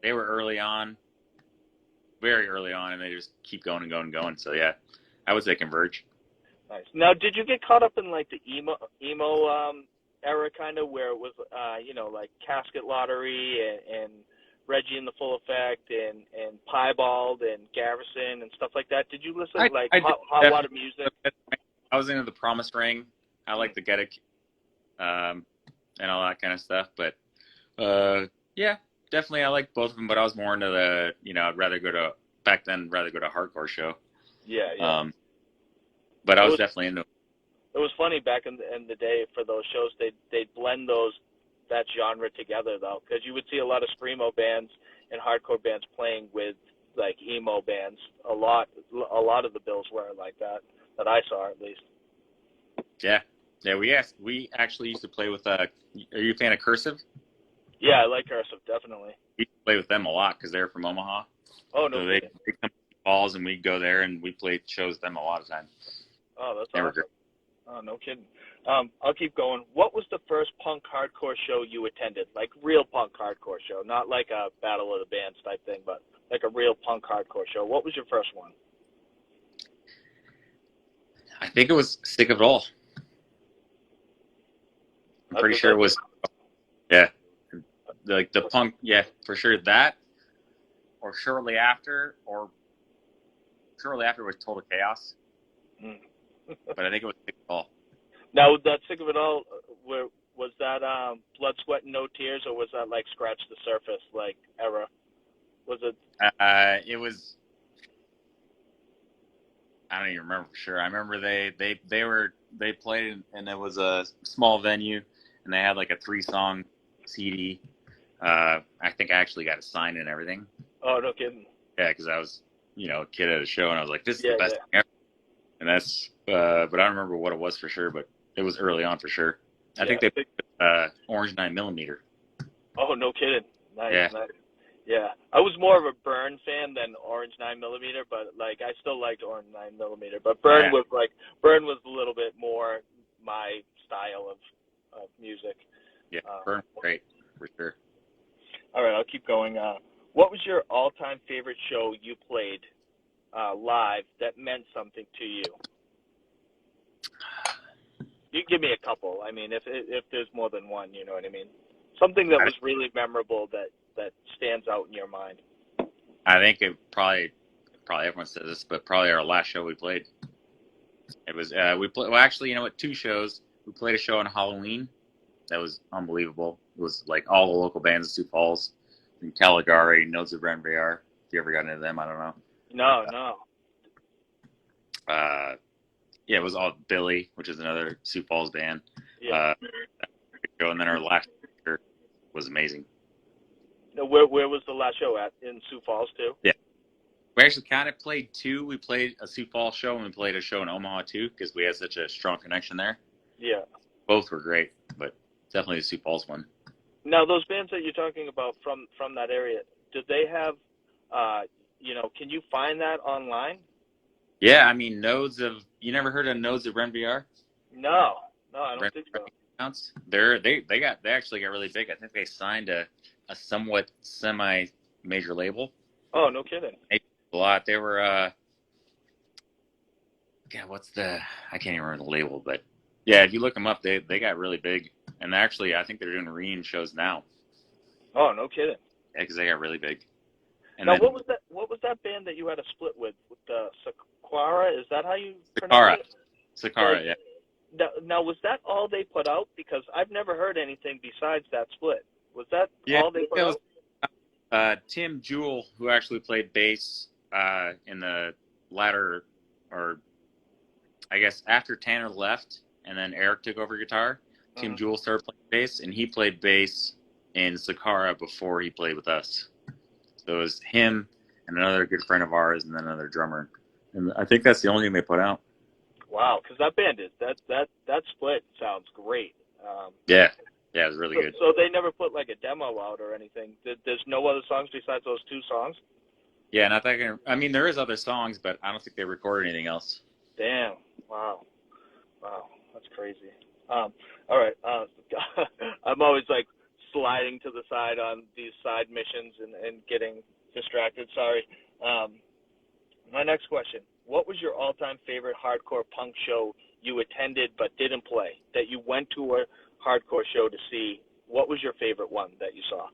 They were early on, very early on, and they just keep going and going and going. So yeah, I would say Converge. Nice. Now, did you get caught up in like the emo era, kind of, where it was like Casket Lottery and Reggie and the Full Effect and Piebald and Garrison and stuff like that? Did you listen to hot water music? I was into the Promise Ring. I like the Get It, and all that kind of stuff. But yeah, definitely I like both of them. But I was more into the I'd rather go to a hardcore show. Yeah. But I was definitely into. It was funny back in the day for those shows. They'd blend that genre together though, because you would see a lot of screamo bands and hardcore bands playing with like emo bands. A lot of the bills were like that I saw, at least. Yeah. We actually used to play with. Are you a fan of Cursive? Yeah, I like Cursive, definitely. We play with them a lot because they're from Omaha. Oh no! So they come to Falls and we'd go there and we played shows with them a lot of times. Oh, that's awesome. Great. Oh, no kidding. I'll keep going. What was the first punk hardcore show you attended? Like real punk hardcore show, not like a Battle of the Bands type thing, but like a real punk hardcore show. What was your first one? I think it was Sick of It All. I'm pretty sure it was. Yeah, like the punk. Yeah, for sure that. Or shortly after was Total Chaos. But I think it was Sick of It All. Now, that Sick of It All, was that Blood, Sweat, and No Tears, or was that like Scratch the Surface like era? Was it? It was. I don't even remember for sure. I remember they played and it was a small venue and they had like a 3-song CD. I think I actually got a sign and everything. Oh, no kidding. Yeah, because I was a kid at a show and I was like, this is the best thing ever. And that's, but I don't remember what it was for sure, but it was early on for sure. I think they put Orange 9mm. Oh, no kidding. Nice. Yeah. Nice. Yeah. I was more of a Burn fan than Orange 9mm, but like I still liked Orange 9mm. But Burn was a little bit more my style of music. Yeah, Burn was great for sure. All right, I'll keep going. What was your all-time favorite show you played live that meant something to you? You can give me a couple. I mean, if there's more than one, you know what I mean? Something that was really memorable that stands out in your mind. I think it probably everyone says this, but probably our last show we played. It was we played. Well, actually, you know what? 2 shows. We played a show on Halloween. That was unbelievable. It was like all the local bands in Sioux Falls, and Caligari, Nodes of Renviar. If you ever got into them, I don't know. No. Yeah, it was all Billy, which is another Sioux Falls band. Yeah. And then our last show was amazing. Where was the last show at? In Sioux Falls too? Yeah. We actually kind of played two. We played a Sioux Falls show and we played a show in Omaha too because we had such a strong connection there. Yeah. Both were great, but definitely the Sioux Falls one. Now, those bands that you're talking about from that area, do they have, can you find that online? Yeah, I mean, you never heard of Nodes of RenVR? No, I don't think so. Accounts? They actually got really big. I think they signed a somewhat semi-major label. Oh, no kidding. A lot. They were, I can't even remember the label, but yeah, if you look them up, they got really big. And actually, I think they're doing reunion shows now. Oh, no kidding. Yeah, because they got really big. And now, then, what was that band that you had a split with Sakara? Is that how you pronounce it? Sakara, yeah. Now, was that all they put out? Because I've never heard anything besides that split. Was that all they put out? Tim Jewell, who actually played bass in the latter, or I guess after Tanner left and then Eric took over guitar, Tim Jewell started playing bass, and he played bass in Sakara before he played with us. So it was him and another good friend of ours and then another drummer. And I think that's the only thing they put out. Wow, because that band that split sounds great. Yeah, it was really good. So they never put like a demo out or anything. There's no other songs besides those two songs? Yeah, not that I mean, there is other songs, but I don't think they recorded anything else. Damn. Wow, that's crazy. All right. I'm always like sliding to the side on these side missions and getting distracted. Sorry. My next question. What was your all-time favorite hardcore punk show you attended but didn't play, that you went to a hardcore show to see? What was your favorite one that you saw?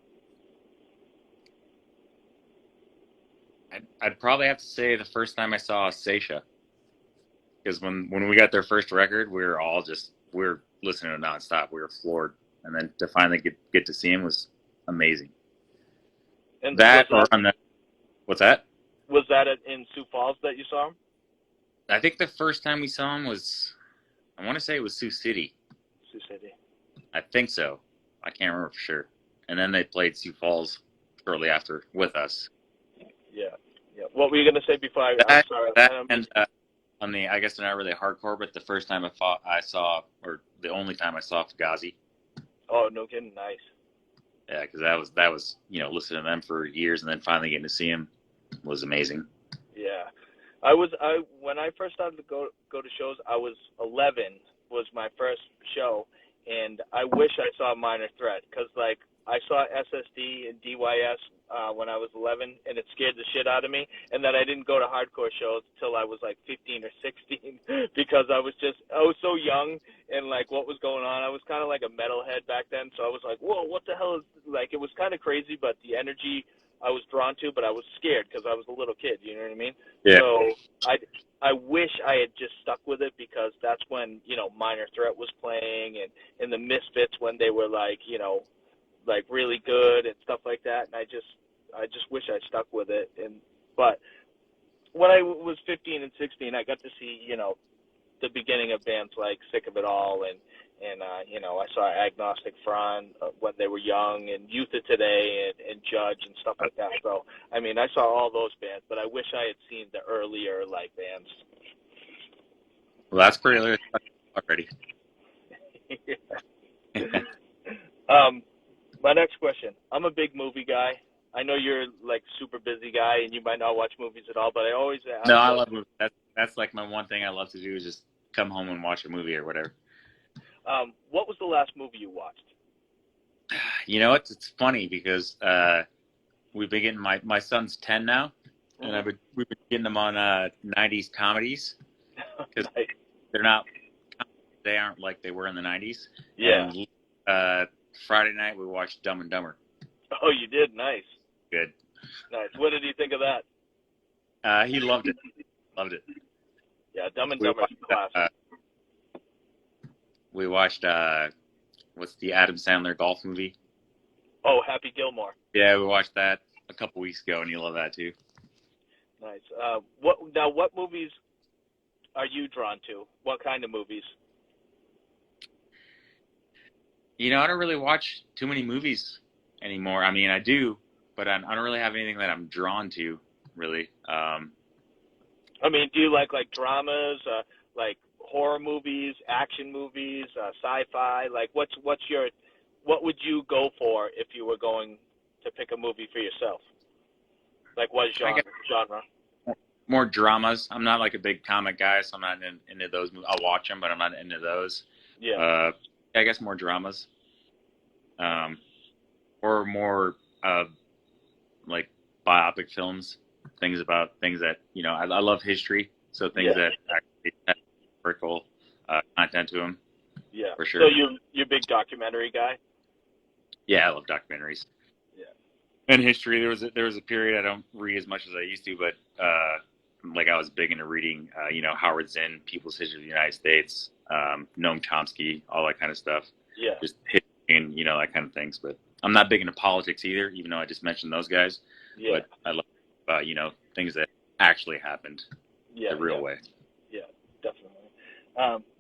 I'd probably have to say the first time I saw Seisha. Because when we got their first record, we were listening to it nonstop. We were floored. And then to finally get to see him was amazing. And what's that? Was that in Sioux Falls that you saw him? I think the first time we saw him was, I want to say it was Sioux City. Sioux City. I think so. I can't remember for sure. And then they played Sioux Falls shortly after with us. Yeah. What were you going to say before I'm sorry. On the, I guess they're not really hardcore, but the first time I saw, or the only time I saw Fugazi. Oh, no kidding. Nice. Yeah, because that was listening to them for years and then finally getting to see him was amazing. Yeah. When I first started to go to shows, I was 11 was my first show, and I wish I saw Minor Threat because like I saw SSD and DYS when I was 11, and it scared the shit out of me. And then I didn't go to hardcore shows till I was like 15 or 16 because I was so young and like what was going on. I was kind of like a metalhead back then, so I was like, whoa, what the hell is like? It was kind of crazy, but the energy I was drawn to, but I was scared because I was a little kid. You know what I mean? Yeah. So I wish I had just stuck with it because that's when Minor Threat was playing and the Misfits when they were like like really good and stuff like that, and I just wish I stuck with it. But when I was 15 and 16, I got to see the beginning of bands like Sick of It All and I saw Agnostic Front when they were young, and Youth of Today and Judge and stuff like that. So I mean, I saw all those bands, but I wish I had seen the earlier like bands. Well, that's pretty early already. My next question. I'm a big movie guy. I know you're like super busy guy and you might not watch movies at all, but I always ask. No, I love movies. That's like my one thing I love to do is just come home and watch a movie or whatever. What was the last movie you watched? It's funny because we've been getting my son's 10 now, and we've been getting them on 90s comedies because they aren't like they were in the 90s. Yeah. And, Friday night we watched Dumb and Dumber. Oh, you did? Nice. Good. Nice. What did he think of that? He loved it. Loved it. Yeah, Dumb and Dumber is classic. We watched what's the Adam Sandler golf movie? Oh, Happy Gilmore. Yeah, we watched that a couple weeks ago, and you love that too. Nice. What movies are you drawn to? What kind of movies? I don't really watch too many movies anymore. I mean, I do, but I don't really have anything that I'm drawn to. really. I mean, do you like dramas, like horror movies, action movies, sci-fi? Like, what would you go for if you were going to pick a movie for yourself? Like, what genre? More dramas. I'm not like a big comic guy, so I'm not into those. I'll watch them, but I'm not into those. Yeah. I guess more dramas, or more like biopic films, things that I love history, so things that actually have historical content to them. Yeah, for sure. So you're a big documentary guy. Yeah, I love documentaries. Yeah. And history. There was a period I don't read as much as I used to, but like I was big into reading, Howard Zinn, People's History of the United States, Noam Chomsky, all that kind of stuff. Yeah. Just history and that kind of things. But I'm not big into politics either, even though I just mentioned those guys. Yeah. But I love things that actually happened the real way. Yeah, definitely.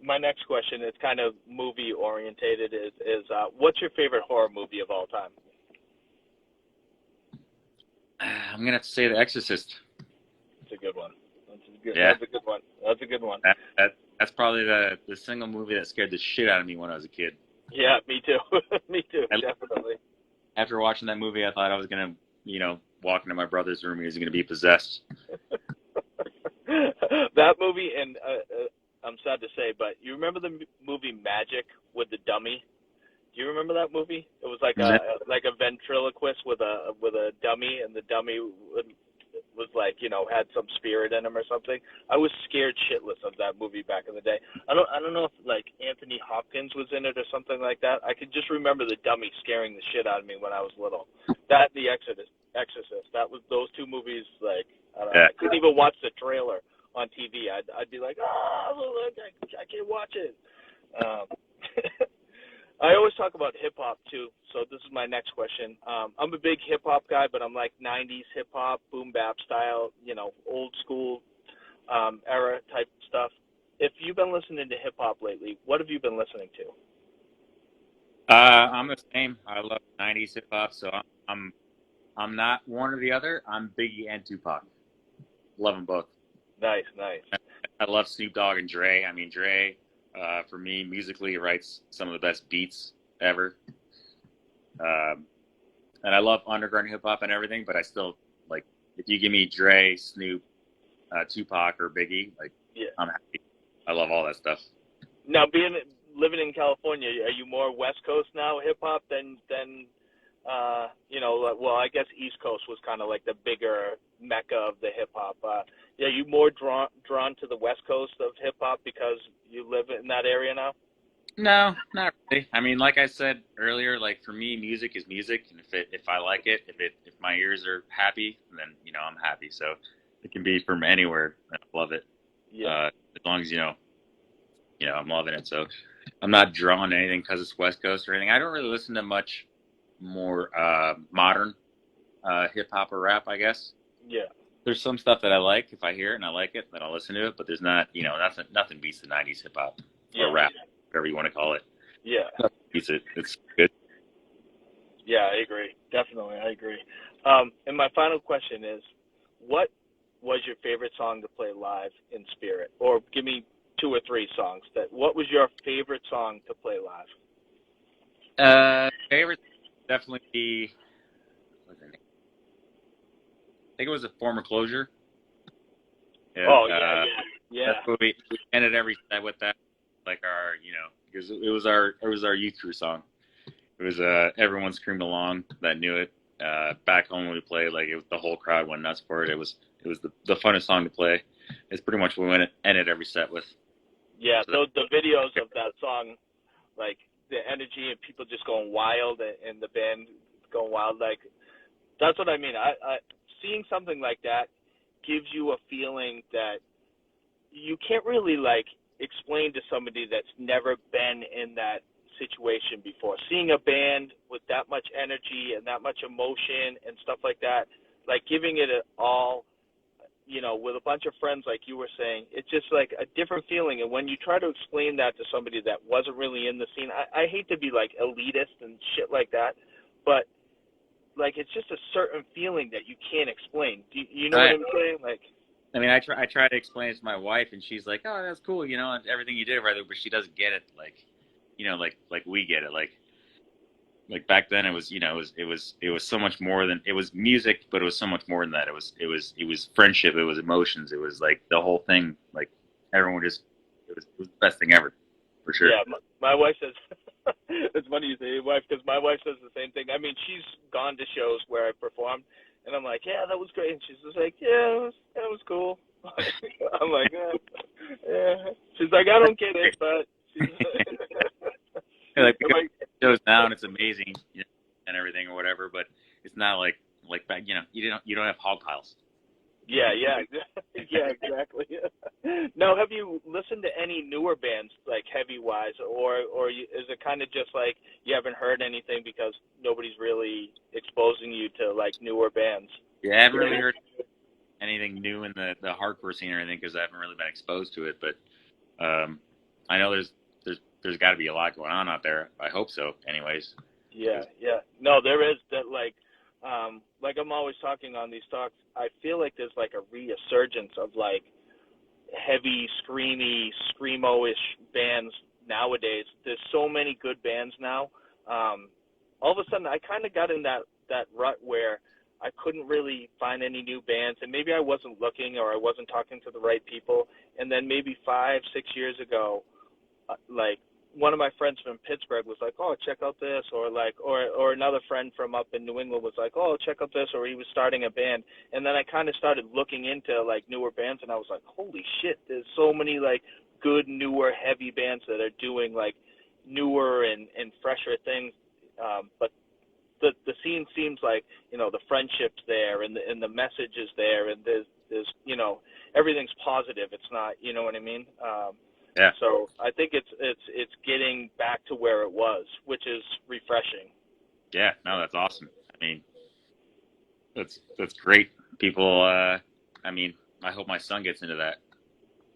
My next question is kind of movie orientated. Is what's your favorite horror movie of all time? I'm gonna have to say The Exorcist. That's a good one. Yeah. That's a good one. That's probably the single movie that scared the shit out of me when I was a kid. Yeah, me too. Me too. Definitely. After watching that movie, I thought I was gonna, walk into my brother's room. He was gonna be possessed. That movie, and I'm sad to say, but you remember the movie Magic with the dummy? Do you remember that movie? It was like a ventriloquist with a dummy, and the dummy was like, had some spirit in him or something. I was scared shitless of that movie back in the day. I don't know if like Anthony Hopkins was in it or something like that. I could just remember the dummy scaring the shit out of me when I was little. That, The Exorcist. That was those two movies. Like, I don't know. I couldn't even watch the trailer on TV. I'd be like, I can't watch it. I always talk about hip hop too, so this is my next question. I'm a big hip hop guy, but I'm like 90s hip hop, boom bap style, old school era type stuff. If you've been listening to hip hop lately, what have you been listening to? I'm the same. I love 90s hip hop, so I'm not one or the other. I'm Biggie and Tupac. Love them both. Nice. I love Snoop Dogg and Dre. I mean, Dre, for me, musically, writes some of the best beats ever. And I love underground hip hop and everything, but I still, like, if you give me Dre, Snoop, Tupac, or Biggie, like, I'm happy. I love all that stuff. Now, living in California, are you more West Coast now hip hop than well, I guess East Coast was kind of like the bigger mecca of the hip hop. You more drawn to the West Coast of hip hop because you live in that area now? No, not really. I mean, like I said earlier, like for me, music is music, and if I like it, if my ears are happy, then I'm happy. So it can be from anywhere. I love it. Yeah. As long as I'm loving it. So I'm not drawn to anything because it's West Coast or anything. I don't really listen to much more modern hip hop or rap, I guess. Yeah. There's some stuff that I like. If I hear it and I like it, then I'll listen to it. But there's not, nothing beats the 90s hip hop or rap, whatever you want to call it. Yeah. Nothing beats it. It's good. Yeah, I agree. Definitely, I agree. And my final question is, what was your favorite song to play live in spirit? Or give me 2 or 3 songs. What was your favorite song to play live? Favorite definitely be, what's the name? I think it was A Former Closure. Yeah. That's what we ended every set with that, like our, because it was our youth crew song. It was everyone screamed along that knew it. Back home when we played, like the whole crowd went nuts for it. It was the funnest song to play. It's pretty much what we ended every set with. Yeah, so the videos of that song, like the energy and people just going wild and the band going wild, like that's what I mean. I seeing something like that gives you a feeling that you can't really like explain to somebody that's never been in that situation before. Seeing a band with that much energy and that much emotion and stuff like that, like giving it all, with a bunch of friends, like you were saying, it's just like a different feeling. And when you try to explain that to somebody that wasn't really in the scene, I hate to be like elitist and shit like that, but like it's just a certain feeling that you can't explain. Do you know what I'm saying? Like, I mean, I try to explain it to my wife, and she's like, "Oh, that's cool, you know, and everything you did right there," but she doesn't get it, like, you know, like we get it, like back then it was, you know, it was so much more than it was music, but it was so much more than that. It was friendship, it was emotions, it was like the whole thing, like everyone just it was the best thing ever, for sure. Yeah, my wife says it's funny you say your wife, because my wife says the same thing. I mean, she's gone to shows where I performed, and I'm like, yeah, that was great, and she's just like, yeah, it was cool. I'm like, yeah. She's like, I don't get it, but she's Yeah, like we go to shows now and it's amazing, you know, and everything or whatever, but it's not like back, you know, you don't have hog piles. Yeah, exactly. Now, have you listened to any newer bands, like heavy-wise, or is it kind of just like you haven't heard anything because nobody's really exposing you to, like, newer bands? Yeah, I haven't really heard anything new in the hardcore scene or anything because I haven't really been exposed to it, but I know there's got to be a lot going on out there. I hope so, anyways. Yeah. No, there is that, like I'm always talking on these talks, I feel like there's like a resurgence of like heavy, screamy, screamo-ish bands nowadays. There's so many good bands now. All of a sudden, I kind of got in that rut where I couldn't really find any new bands, and maybe I wasn't looking or I wasn't talking to the right people. And then maybe 5-6 years ago, like one of my friends from Pittsburgh was like, oh, check out this, or another friend from up in New England was like, oh, check out this, or he was starting a band. And then I kind of started looking into like newer bands, and I was like, holy shit, there's so many like good newer heavy bands that are doing like newer and fresher things. But the scene seems like, you know, the friendship's there and the message is there, and there's you know, everything's positive. It's not, you know what I mean? Yeah. So I think it's getting back to where it was, which is refreshing. Yeah, no, that's awesome. I mean, that's great. People, I mean, I hope my son gets into that.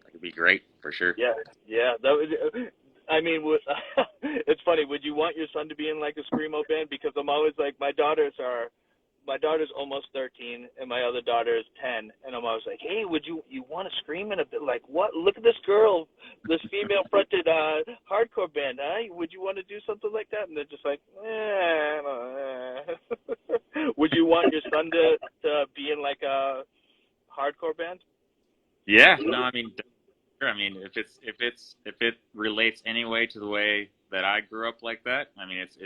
That could be great for sure. Yeah. That would, I mean, it's funny. Would you want your son to be in like a screamo band? Because I'm always like, my daughter's almost 13 and my other daughter is 10, and I'm always like, hey, would you want to scream in a bit? Like, what? Look at this girl, this female fronted hardcore band. Would you want to do something like that? And they're just like, I don't know. Would you want your son to be in like a hardcore band? Yeah, no, I mean, sure. I mean, if it relates any way to the way that I grew up like that, I mean, it's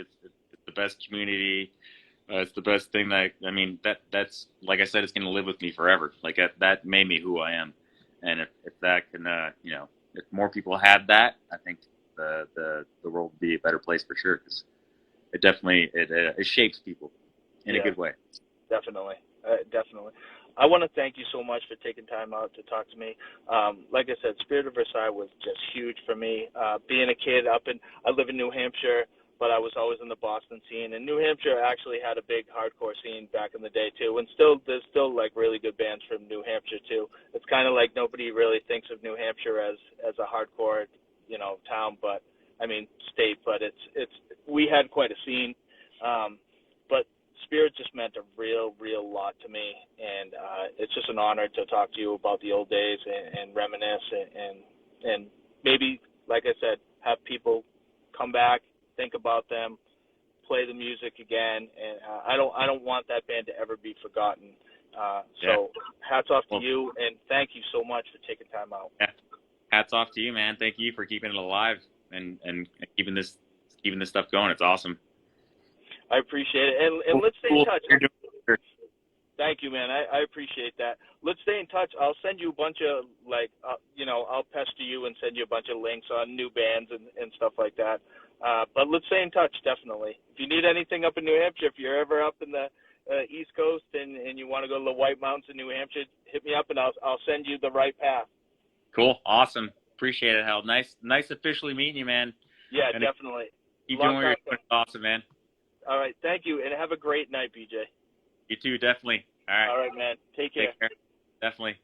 the best community. It's the best thing that, I mean, that's, like I said, it's going to live with me forever. Like that made me who I am. And if that can, you know, if more people had that, I think the world would be a better place for sure. Cause it definitely, it shapes people in a good way. Definitely. I want to thank you so much for taking time out to talk to me. Like I said, Spirit of Versailles was just huge for me. Being a kid I live in New Hampshire, but I was always in the Boston scene. And New Hampshire actually had a big hardcore scene back in the day too. And there's still like really good bands from New Hampshire too. It's kind of like nobody really thinks of New Hampshire as a hardcore, you know, town, but I mean state. But we had quite a scene. But Spirit just meant a real lot to me, and it's just an honor to talk to you about the old days and reminisce and maybe, like I said, have people come back, think about them, play the music again, and I don't want that band to ever be forgotten. So hats off to you, and thank you so much for taking time out. Yeah. Hats off to you, man. Thank you for keeping it alive and keeping this stuff going. It's awesome. I appreciate it, and let's stay in touch. Thank you, man. I appreciate that. Let's stay in touch. I'll send you a bunch of, like, you know, I'll pester you and send you a bunch of links on new bands and stuff like that. But let's stay in touch, definitely. If you need anything up in New Hampshire, if you're ever up in the East Coast and you want to go to the White Mountains in New Hampshire, hit me up and I'll send you the right path. Cool. Awesome. Appreciate it, Hal. Nice officially meeting you, man. Yeah, definitely. Keep doing what you're doing. Awesome, man. All right. Thank you, and have a great night, BJ. You too, definitely. All right. All right, man. Take care. Definitely.